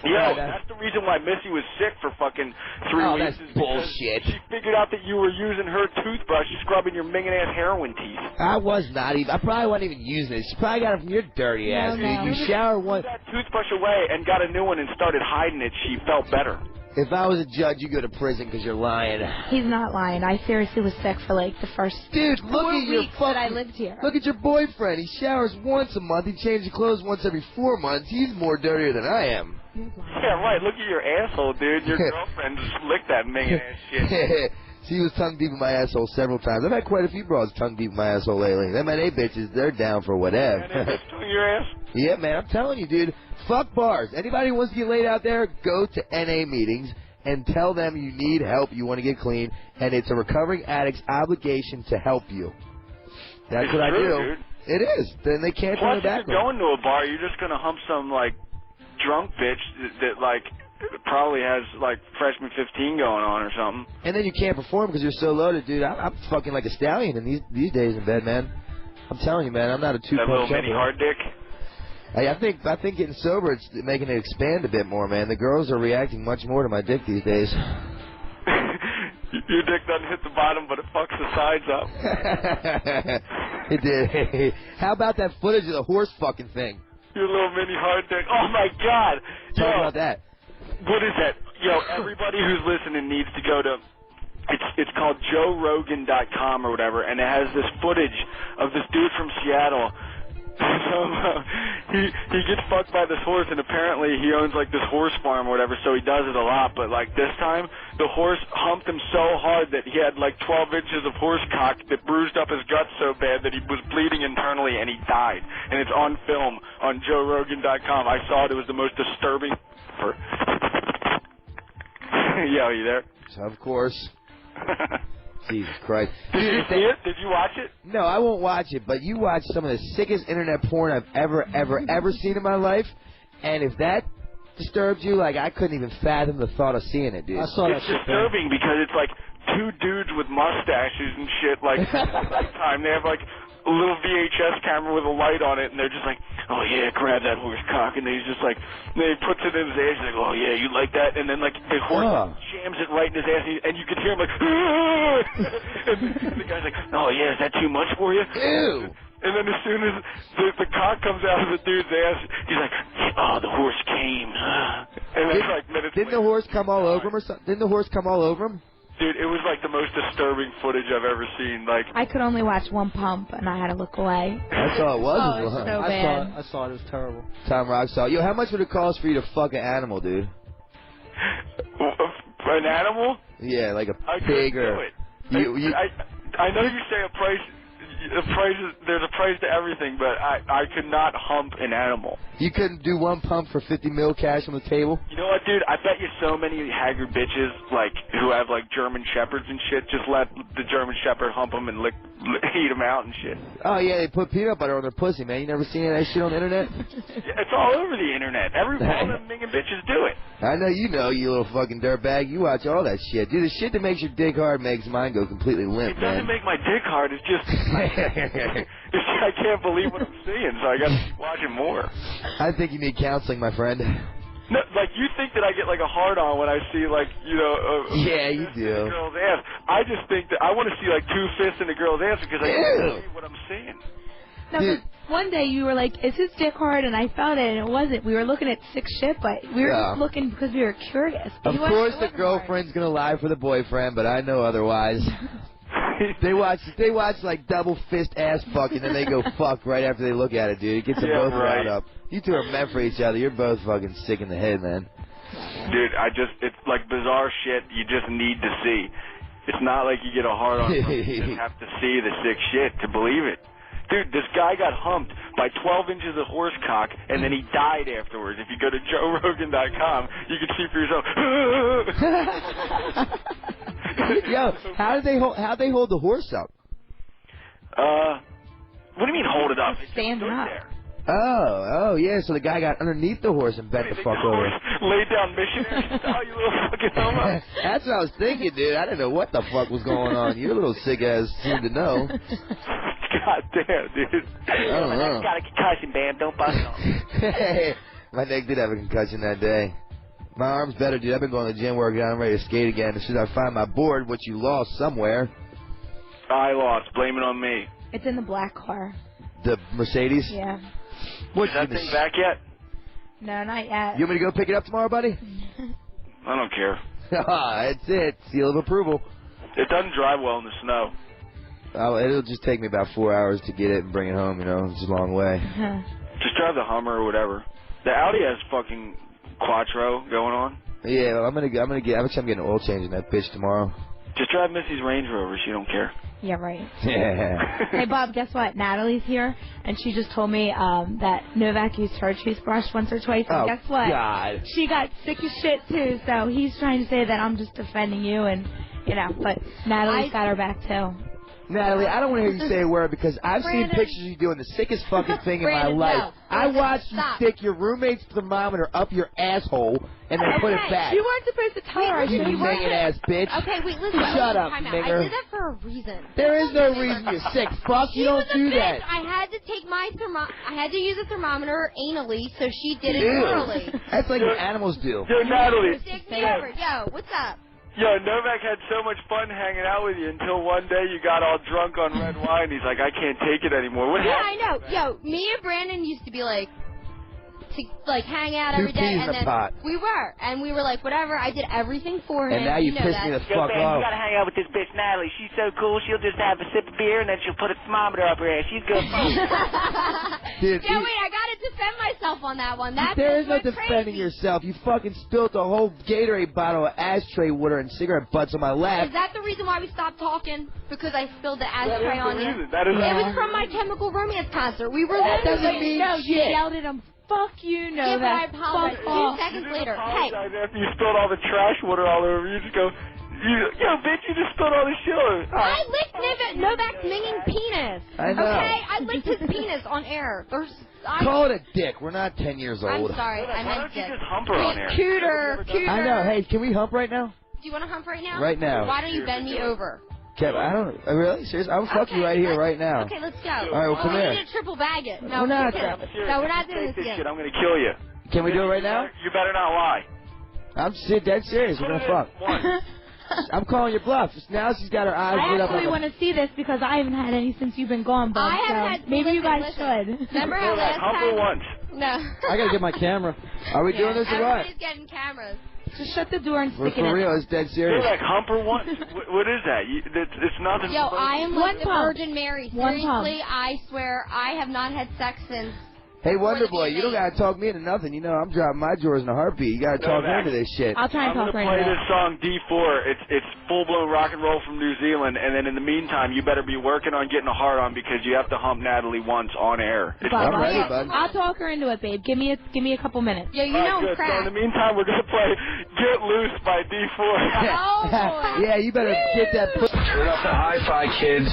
G: Yo, that's the reason why Missy was sick for fucking 3 weeks.
F: Oh, that's bullshit.
G: She figured out that you were using her toothbrush scrubbing your minging-ass heroin teeth.
F: I was not even. I probably wasn't even using it. She probably got it from your dirty ass, dude. You shower once.
G: Threw that toothbrush away and got a new one and started hiding it. She felt better.
F: If I was a judge, you go to prison because you're lying.
K: He's not lying. I seriously was sick for like the first
F: Dude, look
K: 4
F: at your
K: weeks
F: fucking,
K: that I lived here.
F: Look at your boyfriend. He showers once a month. He changes clothes once every 4 months. He's more dirtier than I am.
G: Yeah, right. Look at your asshole, dude. Your girlfriend just licked that minging-ass shit.
F: She was tongue deep in my asshole several times. I've had quite a few bras tongue deep in my asshole lately. Them NA bitches, they're down for whatever.
G: Tongue your ass?
F: Yeah, man, I'm telling you, dude. Fuck bars. Anybody who wants to get laid out there, go to NA meetings and tell them you need help, you want to get clean, and it's a recovering addict's obligation to help you. That's
G: it's
F: what
G: true,
F: I do.
G: Dude.
F: It is. Then they can't turn it back.
G: If you're going to a bar, you're just going to hump some, like, drunk bitch that like, probably has, like, freshman 15 going on or something.
F: And then you can't perform because you're so loaded, dude. I'm fucking like a stallion in these days in bed, man. I'm telling you, man, I'm not a two-pump
G: That little mini hard dick?
F: Hey, I think getting sober, it's making it expand a bit more, man. The girls are reacting much more to my dick these days.
G: Your dick doesn't hit the bottom, but it fucks the sides up.
F: It did. How about that footage of the horse fucking thing?
G: Your little mini hard dick. Oh, my God.
F: Talk about that.
G: What is that? Yo, everybody who's listening needs to go to... It's called JoeRogan.com or whatever, and it has this footage of this dude from Seattle. He gets fucked by this horse, and apparently he owns like this horse farm or whatever, so he does it a lot. But like this time, the horse humped him so hard that he had like 12 inches of horse cock that bruised up his guts so bad that he was bleeding internally, and he died. And it's on film on JoeRogan.com. I saw it. It was the most disturbing. Yo, you there?
F: Of course. Jesus Christ.
G: Did you see it? Did you watch it?
F: No, I won't watch it, but you watch some of the sickest internet porn I've ever seen in my life, and if that disturbs you, like, I couldn't even fathom the thought of seeing it, dude.
H: I saw that
G: It's
H: shit,
G: disturbing because it's like two dudes with mustaches and shit, like, at the time. They have, like, a little VHS camera with a light on it, and they're just like, oh yeah, grab that horse cock, and then he's just like, then he puts it in his ass, he's like, oh yeah, you like that? And then like the horse jams it right in his ass, and you can hear him like, and the guy's like, oh yeah, is that too much for you?
F: Ew.
G: And then as soon as the cock comes out of the dude's ass, he's like, oh, the horse came. And then like minutes
F: Didn't the horse come all over him or something? Didn't the horse come all over him?
G: Dude, it was like the most disturbing footage I've ever seen. Like
K: I could only watch one pump, and I had to look away.
F: That's all it was.
K: Oh, it was so bad.
H: I saw it. It was terrible.
F: Tom Rock saw. Yo, how much would it cost for you to fuck an animal, dude?
G: an animal?
F: Yeah, like a
G: I
F: pig
G: couldn't
F: or.
G: do it. I know you say a price. There's a price to everything, but I could not hump an animal.
F: You couldn't do one pump for 50 mil cash on the table?
G: You know what, dude? I bet you so many haggard bitches, like, who have, like, German Shepherds and shit, just let the German Shepherd hump them and eat them out and shit.
F: Oh, yeah, they put peanut butter on their pussy, man. You never seen that shit on the internet?
G: Yeah, it's all over the internet. All them minging bitches do it.
F: I know you know, you little fucking dirtbag. You watch all that shit. Dude, the shit that makes your dick hard makes mine go completely limp,
G: It doesn't make my dick hard. It's just... I can't believe what I'm seeing, so I gotta keep watching more.
F: I think you need counseling, my friend.
G: No, like, you think that I get, like, a hard-on when I see, like, you know...
F: yeah, you do.
G: A girl's ass. I just think that I want to see, like, 2 fists in a girl's ass because I can't believe what I'm seeing.
K: No, but one day you were like, is his dick hard? And I felt it, and it wasn't. We were looking at sick shit, but we were just looking because we were curious.
F: Of course the girlfriend's going to lie for the boyfriend, but I know otherwise. They watch like double fist ass fucking, and they go fuck right after they look at it, dude. It gets them both riled up. You two are meant for each other. You're both fucking sick in the head, man.
G: Dude, it's like bizarre shit you just need to see. It's not like you get a hard on. You just have to see the sick shit to believe it. Dude, this guy got humped by 12 inches of horse cock, and then he died afterwards. If you go to JoeRogan.com, you can see for yourself.
F: Yo, how'd they hold the horse up?
G: What do you mean hold it up?
K: Stand up.
F: Oh, yeah, so the guy got underneath the horse and bent the fuck over.
G: Laid down missionary style, you little fucking homo.
F: That's what I was thinking, dude. I didn't know what the fuck was going on. Your little sick ass seemed to know.
G: God damn, dude.
F: I don't know.
J: Got a concussion, Bam. Don't bust off.
F: Hey, my neck did have a concussion that day. My arm's better, dude. I've been going to the gym working out. I'm ready to skate again. As soon as I find my board, which you lost somewhere.
G: I lost. Blame it on me.
K: It's in the black car.
F: The Mercedes?
K: Yeah.
G: Is that thing back yet?
K: No, not yet.
F: You want me to go pick it up tomorrow, buddy?
G: I don't care.
F: That's it. Seal of approval.
G: It doesn't drive well in the snow.
F: Oh, it'll just take me about 4 hours to get it and bring it home, you know. It's a long way.
G: Just drive the Hummer or whatever. The Audi has fucking Quattro going on.
F: Yeah, well, I'm gonna get. I'm getting an oil change in that bitch tomorrow.
G: Just drive Missy's Range Rover. She don't care.
K: Yeah, right.
F: Yeah.
K: Hey, Bob, guess what? Natalie's here, and she just told me that Novak used her toothbrush once or twice, and guess what?
F: God.
K: She got sick as shit, too, so he's trying to say that I'm just defending you, and, you know, but Natalie's got her back, too.
F: Natalie, I don't want to hear you say a word because I've seen pictures of you doing the sickest fucking thing in my life. I watched you stick your roommate's thermometer up your asshole and then put it back.
K: You weren't supposed to tell her.
F: You minging ass bitch.
L: Okay, wait, listen.
F: Shut up,
L: I
F: nigger.
L: did that for a reason.
F: There is no reason, you sick fuck. You don't do that.
L: I had to take I had to use a thermometer anally, so she did it orally.
F: That's like what animals do.
G: Yo, Natalie.
L: Stick me over. Yo, what's up?
G: Yo, Novak had so much fun hanging out with you until one day you got all drunk on red wine. He's like, I can't take it anymore. What happened?
L: I know. Yo, me and Brandon used to be like, hang out every day, and then we were like, whatever. I did everything for him.
F: And now you pissed me the fuck off.
J: You gotta hang out with this bitch Natalie. She's so cool. She'll just have a sip of beer and then she'll put a thermometer up her ass. She's good.
F: Dude,
L: yeah, wait, I gotta defend myself on that one.
F: There is no defending yourself. You fucking spilled the whole Gatorade bottle of ashtray water and cigarette butts on my lap.
L: Is that the reason why we stopped talking? Because I spilled the ashtray on you?
G: That is
L: it was from my Chemical Romance concert. We were there.
F: That doesn't mean shit.
K: You yelled at him. Fuck you, Novak.
L: Yeah, but I apologize.
K: Fuck
L: 2 seconds later.
G: Hey. After you spilled all the trash water all over you, just go, yo, bitch, you just spilled all the shit over.
L: I licked Novak's minging penis.
F: I know.
L: Okay, I licked his penis on air.
F: Call it a dick. We're not 10 years old.
L: I'm sorry. I meant
G: Why don't you
L: dick.
G: just hump her on air?
L: Cooter.
F: I know. Hey, can we hump right now?
L: Do you want to hump right now?
F: Right now.
L: Why don't you bend me over?
F: Kev, I don't... really? Serious? I'll fuck you right here, right now.
L: Okay, let's go.
F: All right, well, come
L: we
F: here.
L: need to triple bag it. No,
F: We're not.
L: we're not doing this again.
G: Shit, I'm gonna kill you.
F: Can we do it right now?
G: You better not lie.
F: I'm dead serious. We're gonna fuck. I'm calling your bluff. Now she's got her eyes lit up.
K: I actually want to see this because I haven't had any since you've been gone, Bud.
L: I haven't
K: so
L: had.
K: maybe you guys
L: listen.
K: should.
L: Remember how last time?
G: once.
L: No.
H: I gotta get my camera.
F: Are we doing this or what?
L: Everybody's getting cameras.
K: Just shut the door and
F: We're
K: stick it in.
F: for real. It's dead
G: You're
F: serious.
G: like humper once. What is that? It's nothing.
L: Yo, I am like the
K: pump.
L: Virgin Mary.
K: One
L: Seriously,
K: pump.
L: I swear, I have not had sex since.
F: Hey, Wonder Boy, you don't gotta talk me into nothing. You know I'm dropping my drawers in a heartbeat. You gotta talk her into this shit.
K: I'll try and
G: I'm
K: talk
G: gonna
K: right
G: play
K: now.
G: this song D4. It's full blown rock and roll from New Zealand, and then in the meantime, you better be working on getting a hard on because you have to hump Natalie once on air.
F: I'm ready, bud.
K: I'll talk her into it, babe. Give me a couple minutes.
L: Yeah, you
G: All
L: know
G: right, good. So
L: crap.
G: in the meantime, we're gonna play "Get Loose" by D4.
L: Oh, boy.
F: Yeah, you better get that.
E: Turn up the hi-fi, kids.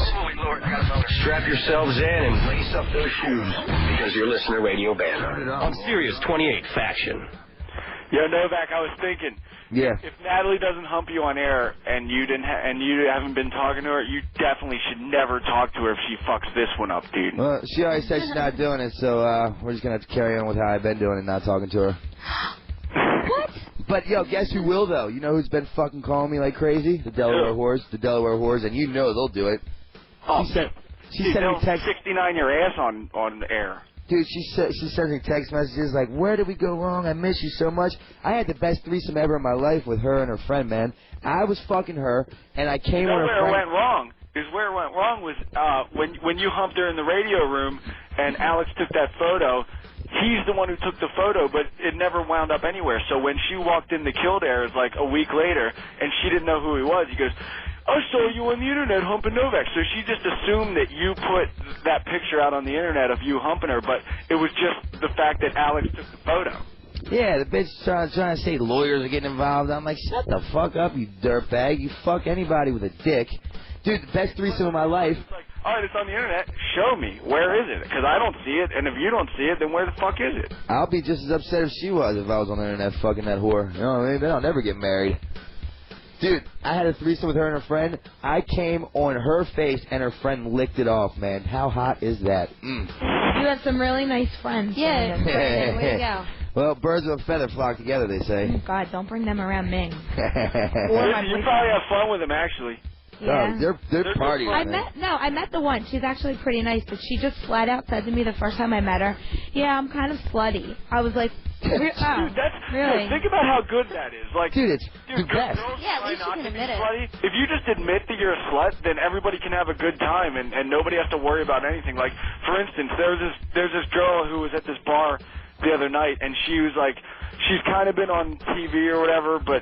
E: Strap yourselves in and lace up those shoes because you're listening to Radio Bam on Sirius 28 Faction.
G: Yo, Novak, I was thinking.
F: Yeah.
G: If Natalie doesn't hump you on air and you haven't been talking to her, you definitely should never talk to her if she fucks this one up, dude.
F: Well, she already said she's not doing it, so we're just gonna have to carry on with how I've been doing it, not talking to her.
K: What?
F: But yo, guess who will though? You know who's been fucking calling me like crazy? The Delaware whores. The Delaware whores, and you know they'll do it.
G: Oh,
F: She sent me text.
G: 69 your ass on air.
F: Dude, she sends me text messages like, "Where did we go wrong? I miss you so much." I had the best threesome ever in my life with her and her friend, man. I was fucking her, and I came with her
G: Where it
F: friend.
G: went wrong is where it went wrong was when you humped her in the radio room and Alex took that photo. He's the one who took the photo, but it never wound up anywhere. So when she walked into Kildare's like a week later, and she didn't know who he was, he goes, "I saw you on the internet humping Novak." So she just assumed that you put that picture out on the internet of you humping her, but it was just the fact that Alex took the photo.
F: Yeah, the bitch trying to say lawyers are getting involved. I'm like, shut the fuck up, you dirtbag. You fuck anybody with a dick. Dude, the best threesome of my life.
G: All right, it's on the internet. Show me. Where is it? Because I don't see it, and if you don't see it, then where the fuck is it?
F: I'll be just as upset if she was if I was on the internet fucking that whore. You know what I mean? Then I'll never get married. Dude, I had a threesome with her and her friend. I came on her face, and her friend licked it off, man. How hot is that?
K: You had some really nice friends.
L: Yeah, Brandon, way to go.
F: Well, birds of a feather flock together, they say.
K: Oh, God, don't bring them around me.
G: You probably have fun with him, actually.
K: Yeah.
F: Oh, they're partying,
K: I met the one. She's actually pretty nice, but she just flat out said to me the first time I met her, "Yeah, I'm kind of slutty." I was like,
G: Dude, that's
K: really?
G: Think about how good that is. Like,
F: dude, it's the best.
L: Yeah, at least you can admit it.
G: Slutty. If you just admit that you're a slut, then everybody can have a good time, and nobody has to worry about anything. Like, for instance, there's this girl who was at this bar the other night, and she was like, she's kind of been on TV or whatever, but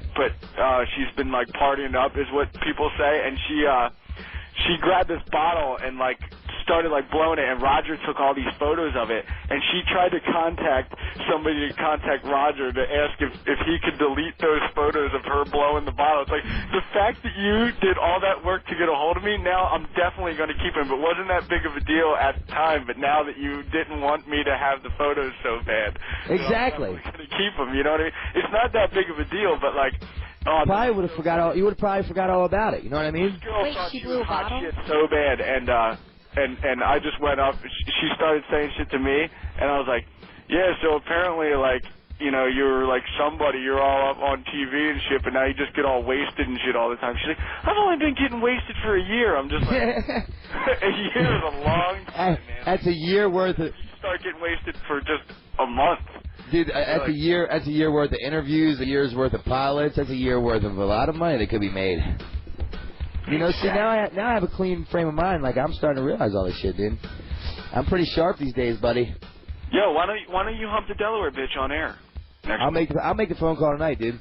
G: she's been like partying up, is what people say, and she grabbed this bottle and like started like blowing it, and Roger took all these photos of it, and she tried to contact somebody to contact Roger to ask if he could delete those photos of her blowing the bottle. It's like, the fact that you did all that work to get a hold of me, now I'm definitely going to keep him. It wasn't that big of a deal at the time, but now that you didn't want me to have the photos so bad,
F: exactly,
G: I'm going to keep them. You know what I mean? It's not that big of a deal, but like,
F: probably would have forgot all. You would have probably forgot all about it. You know what I mean?
G: Wait, she blew a bottle? Shit so bad, and I just went up. She started saying shit to me, and I was like, yeah. So apparently, like, you know, you're like somebody. You're all up on TV and shit, but now you just get all wasted and shit all the time. She's like, I've only been getting wasted for a year. I'm just like, a year is a long time, man.
F: That's a year worth of.
G: You start getting wasted for just a month.
F: Dude, that's a year worth of interviews, a year's worth of pilots. That's a year worth of a lot of money that could be made. You know, see, now I have a clean frame of mind. Like, I'm starting to realize all this shit, dude. I'm pretty sharp these days, buddy.
G: Yo, why don't you hump the Delaware bitch on air?
F: I'll make the phone call tonight, dude.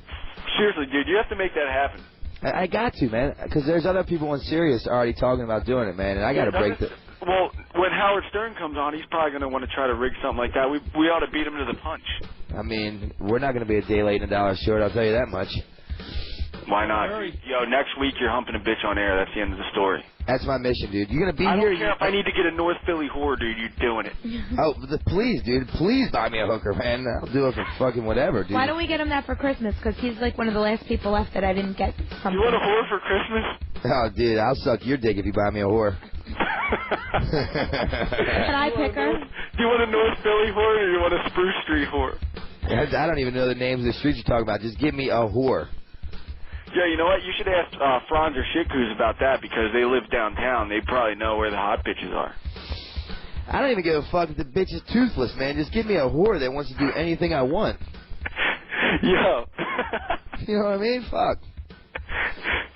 G: Seriously, dude, you have to make that happen.
F: I got to, man, because there's other people on Sirius already talking about doing it, man, and I got to break the.
G: Well, when Howard Stern comes on, he's probably going to want to try to rig something like that. We ought to beat him to the punch.
F: I mean, we're not going to be a day late and a dollar short, I'll tell you that much.
G: Why not? Yo, next week you're humping a bitch on air. That's the end of the story.
F: That's my mission, dude. You're gonna be
G: I
F: here.
G: don't care if I need to get a North Philly whore, dude. You're doing it.
F: Oh, please, dude. Please buy me a hooker, man. I'll do it for fucking whatever, dude.
K: Why don't we get him that for Christmas? Because he's like one of the last people left that I didn't get something.
G: You want a whore for Christmas?
F: Oh, dude, I'll suck your dick if you buy me a whore.
K: Can I pick her?
G: Do you want a North Philly whore or you want a Spruce Street whore?
F: I don't even know the names of the streets you're talking about. Just give me a whore.
G: Yeah, you know what? You should ask Franz or Shitkus about that because they live downtown. They probably know where the hot bitches are.
F: I don't even give a fuck if the bitch is toothless, man. Just give me a whore that wants to do anything I want.
G: Yo.
F: You know what I mean? Fuck.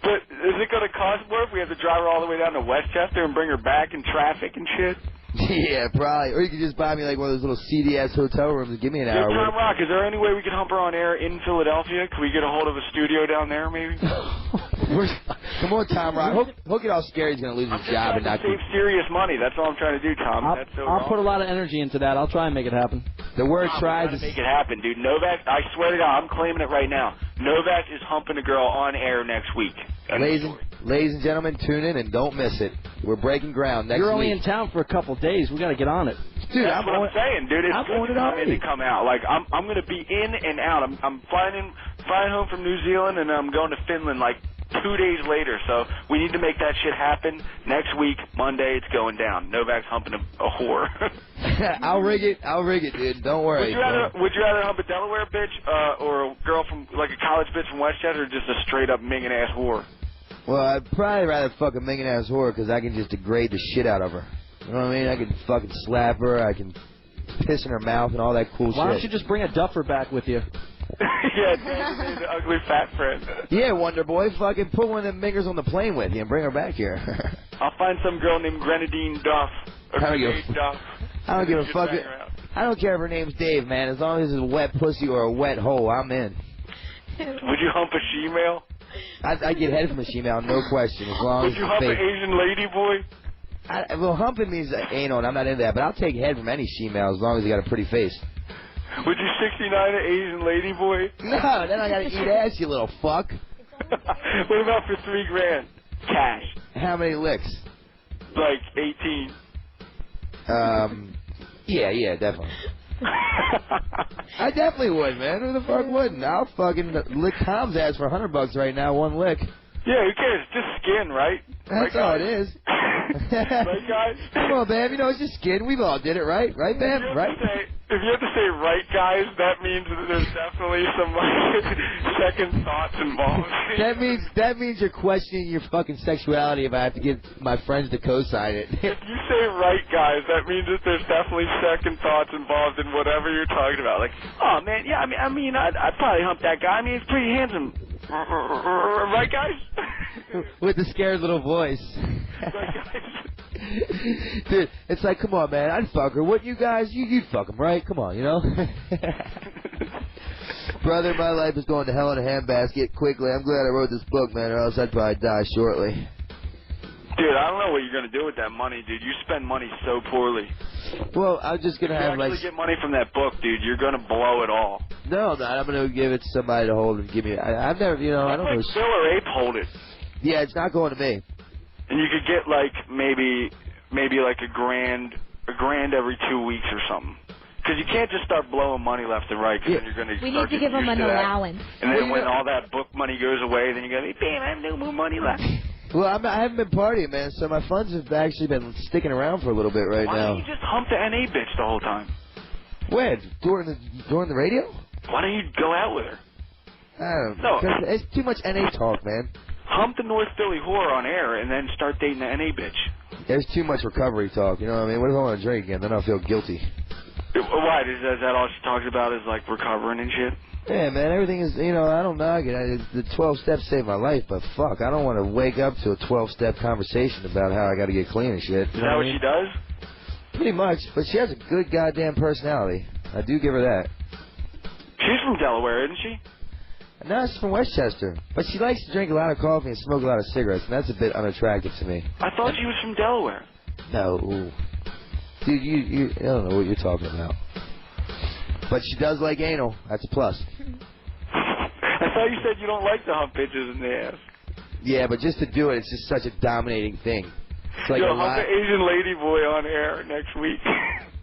G: But is it going to cost more if we have to drive her all the way down to Westchester and bring her back in traffic and shit?
F: Yeah, probably. Or you could just buy me like one of those little seedy-ass hotel rooms and give me an hour.
G: Tom Rock, is there any way we could hump her on air in Philadelphia? Could we get a hold of a studio down there, maybe?
F: Come on, Tom Rock. He'll get all scared he's going to lose his job. And not
G: save serious money. That's all I'm trying to do, Tom.
H: I'll put a lot of energy into that. I'll try and make it happen.
F: The word
G: tries to make it happen, dude. Novak, I swear to God, I'm claiming it right now. Novak is humping a girl on air next week.
F: Ladies and gentlemen, tune in and don't miss it. We're breaking ground next week.
H: You're only in town for a couple of days. We got to get on it.
F: Dude,
G: that's what I'm saying, dude. It's good to come in and come out. Like I'm going to be in and out. I'm flying home from New Zealand and I'm going to Finland like 2 days later. So we need to make that shit happen next week. Monday, it's going down. Novak's humping a whore.
F: I'll rig it, dude. Don't worry.
G: Would you rather hump a Delaware bitch or a girl from like a college bitch from Westchester, or just a straight up minging ass whore?
F: Well, I'd probably rather fuck a minging ass whore because I can just degrade the shit out of her. You know what I mean? I can fucking slap her. I can piss in her mouth and all that cool shit.
H: Why don't you just bring a duffer back with you?
G: Yeah, the ugly fat friend.
F: Yeah, Wonder Boy. Fucking put one of them mingers on the plane with you and bring her back here.
G: I'll find some girl named Grenadine Duff. Or Duff.
F: I don't give a fuck. I don't care if her name's Dave, man. As long as it's a wet pussy or a wet hole, I'm in.
G: Would you hump a she-male?
F: I get head from a she-male, no question. As long
G: Would
F: as
G: you hump an Asian lady boy?
F: Well, humping means anal, and I'm not into that. But I'll take head from any she-male as long as you got a pretty face.
G: Would you 69 an Asian lady boy?
F: No, then I gotta eat ass, you little fuck.
G: What about for $3,000 cash?
F: How many licks?
G: Like 18.
F: Yeah, definitely. I definitely would, man. Who the fuck wouldn't? I'll fucking lick Tom's ass for $100 right now, one lick.
G: Yeah, who cares? Just skin, right?
F: That's all it is.
G: Right, guys?
F: Come on, Bam. You know, it's just skin. We've all did it, right? Right, Bam? Right?
G: If you have to say right, guys, that means that there's definitely some second thoughts involved.
F: That means you're questioning your fucking sexuality if I have to get my friends to co-sign it.
G: If you say right, guys, that means that there's definitely second thoughts involved in whatever you're talking about. Like, oh, man, yeah, I mean, I'd probably hump that guy. I mean, he's pretty handsome. Right, guys?
F: With the scared little voice.
G: Right, guys?
F: Dude, it's like, come on, man, I'd fuck her. What, you guys? You'd fuck him, right? Come on, you know? Brother, my life is going to hell in a handbasket quickly. I'm glad I wrote this book, man, or else I'd probably die shortly.
G: Dude, I don't know what you're going to do with that money, dude. You spend money so poorly.
F: Well, I'm just going to have, like...
G: If you actually get money from that book, dude, you're going to blow it all.
F: No, I'm going to give it to somebody to hold and give me... I've never, you know, I don't know...
G: Bill or Ape hold it.
F: Yeah, it's not going to me.
G: And you could get, like, maybe like a grand every 2 weeks or something. Because you can't just start blowing money left and right, because then you're going to
K: We need to give him an allowance.
G: And then when all that book money goes away, then you're going to be, damn, I have no more money left.
F: Well, I haven't been partying, man, so my funds have actually been sticking around for a little bit now.
G: Why don't you just hump the NA bitch the whole time?
F: When? During the radio?
G: Why don't you go out with her?
F: I don't know. No. It's too much NA talk, man.
G: Hump the North Philly whore on air and then start dating the NA bitch.
F: There's too much recovery talk, you know what I mean? What if I want to drink again? Then I'll feel guilty.
G: Why? Is that all she talks about is, like, recovering and shit?
F: Yeah, man, everything is, you know, I don't knock it. The 12 steps saved my life, but fuck, I don't want to wake up to a 12-step conversation about how I got to get clean and shit.
G: Is that what she does?
F: Pretty much, but she has a good goddamn personality. I do give her that.
G: She's from Delaware, isn't she?
F: No, she's from Westchester. But she likes to drink a lot of coffee and smoke a lot of cigarettes, and that's a bit unattractive to me.
G: I thought she was from Delaware.
F: No. Dude, you I don't know what you're talking about. But she does like anal. That's a plus.
G: I thought you said you don't like to hump bitches in the ass.
F: Yeah, but just to do it, it's just such a dominating thing. It's like
G: Yo,
F: a lot.
G: Hump an Asian lady boy on air next week.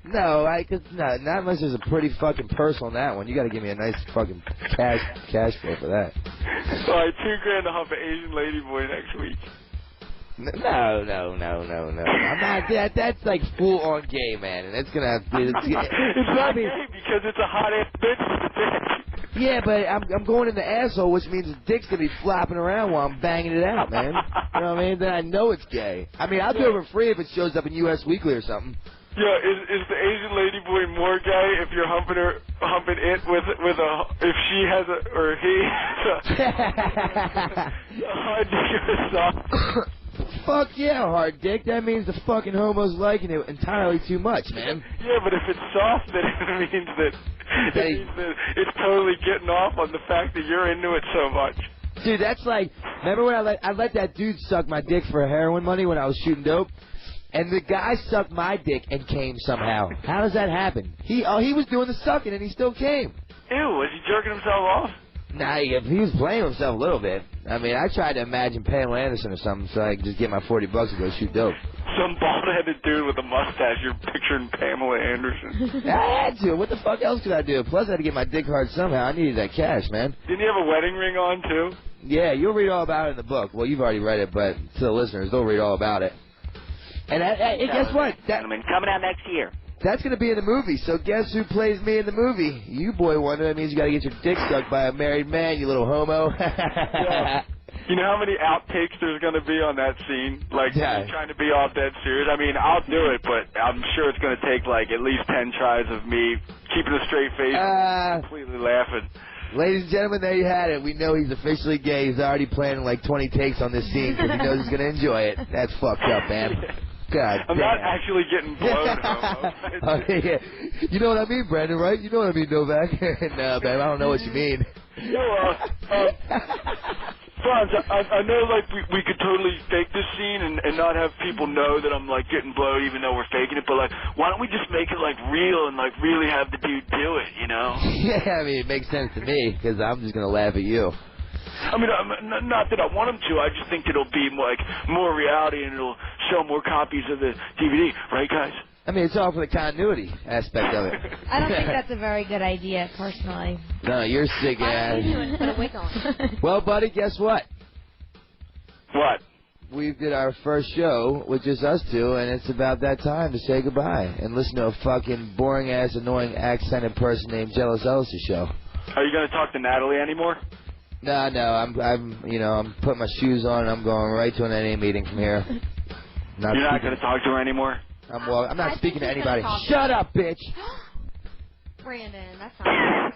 F: No, not unless there's a pretty fucking purse on that one. You got to give me a nice fucking cash flow for that.
G: All right, $2,000 to Hump an Asian lady boy next week.
F: No. I'm not. That's like full on gay, man, and it's gonna. It's
G: not gay because it's a hot ass bitch.
F: Yeah, but I'm going in the asshole, which means the dick's gonna be flopping around while I'm banging it out, man. You know what I mean? Then I know it's gay. I mean, I'll do it for free if it shows up in US Weekly or something.
G: Yeah, is the Asian lady boy more gay if you're humping it with a if she has a or he has a hard dick or a soft?
F: Fuck yeah, hard dick. That means the fucking homo's liking it entirely too much, man.
G: Yeah, but if it's soft, then it means that it's totally getting off on the fact that you're into it so much.
F: Dude, that's like, remember when I let that dude suck my dick for heroin money when I was shooting dope? And the guy sucked my dick and came somehow. How does that happen? He was doing the sucking and he still came.
G: Ew, was he jerking himself off?
F: Nah, he was playing with himself a little bit. I mean, I tried to imagine Pamela Anderson or something so I could just get my $40 to go shoot dope.
G: Some bald-headed dude with a mustache. You're picturing Pamela Anderson.
F: I had to. What the fuck else could I do? Plus, I had to get my dick hard somehow. I needed that cash, man.
G: Didn't you have a wedding ring on, too?
F: Yeah, you'll read all about it in the book. Well, you've already read it, but to the listeners, they'll read all about it. And guess what?
J: Coming out next year.
F: That's going to be in the movie, so guess who plays me in the movie? You boy wonder. That means you got to get your dick sucked by a married man, you little homo.
G: Yeah. You know how many outtakes there's going to be on that scene? Like, trying to be all dead serious? I mean, I'll do it, but I'm sure it's going to take, like, at least 10 tries of me keeping a straight face and completely laughing.
F: Ladies and gentlemen, there you had it. We know he's officially gay. He's already planning, like, 20 takes on this scene because he knows he's going to enjoy it. That's fucked up, man. God
G: I'm not actually getting blown, homo.
F: Oh, yeah. You know what I mean, Brandon, right? You know what I mean, Novak? No, babe, I don't know what you mean.
G: Franz, I know, like, we could totally fake this scene and not have people know that I'm, like, getting blowed even though we're faking it, but, like, why don't we just make it, like, real and, like, really have the dude do it, you know?
F: Yeah, I mean, it makes sense to me because I'm just going to laugh at you.
G: I mean, not that I want him to. I just think it'll be more reality and it'll sell more copies of the DVD, right, guys?
F: I mean, it's all for the continuity aspect of it.
K: I don't think that's a very good idea, personally.
F: No, you're sick ass.
L: Put a wig on.
F: Well, buddy, guess what?
G: What?
F: We did our first show with just us two, and it's about that time to say goodbye and listen to a fucking boring-ass, annoying, accented person named Jealous Ellis' show.
G: Are you going to talk to Natalie anymore?
F: No, I'm putting my shoes on and I'm going right to an NA meeting from here.
G: You're not going to talk to her anymore?
F: I'm not speaking to anybody. Shut up, bitch!
L: Brandon, that's not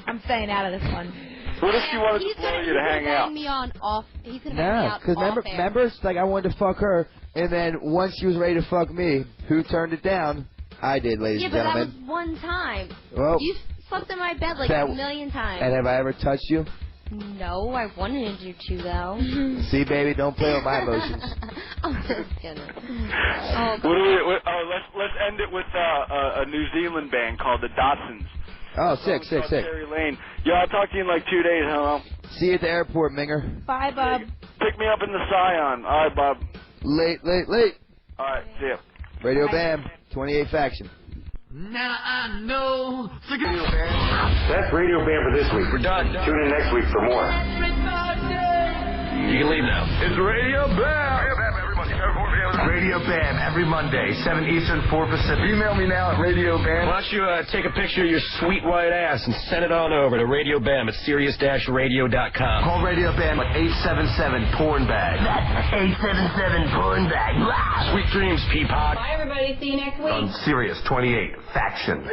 K: I'm staying out of this one.
G: What if she wanted to blow you to hang out?
L: He's going to hang me out
F: because remember, it's like I wanted to fuck her, and then once she was ready to fuck me, who turned it down? I did, ladies and gentlemen.
L: Yeah, but that was one time.
F: Well,
L: you slept in my bed like a million times.
F: And have I ever touched you?
L: No, I wanted you to, though.
F: See, baby, don't play with my emotions.
L: I'm just kidding.
G: Let's end it with a New Zealand band called the Dotsons.
F: Oh, sick.
G: Cherry Lane. Yeah, I'll talk to you in like 2 days, hello?
F: See you at the airport, Minger.
K: Bye, Bob.
G: Pick me up in the Scion. All right, Bob.
F: Late.
G: All right, see ya.
F: Radio Bam, 28 Faction.
C: Now I know.
E: That's Radio Bam for this week. We're done. Tune in next week for more. You can leave now.
C: It's Radio Bam. Radio Bam every Monday, 7 Eastern, 4 Pacific. Email me now at Radio Bam.
E: Why don't you take a picture of your sweet white ass and send it on over to Radio Bam at Sirius-Radio.com.
C: Call Radio Bam at 877-PORN-BAG.
J: That's 877-PORN-BAG.
E: Sweet dreams, Peapod.
D: Bye, everybody. See you next week.
C: On Sirius 28 Faction.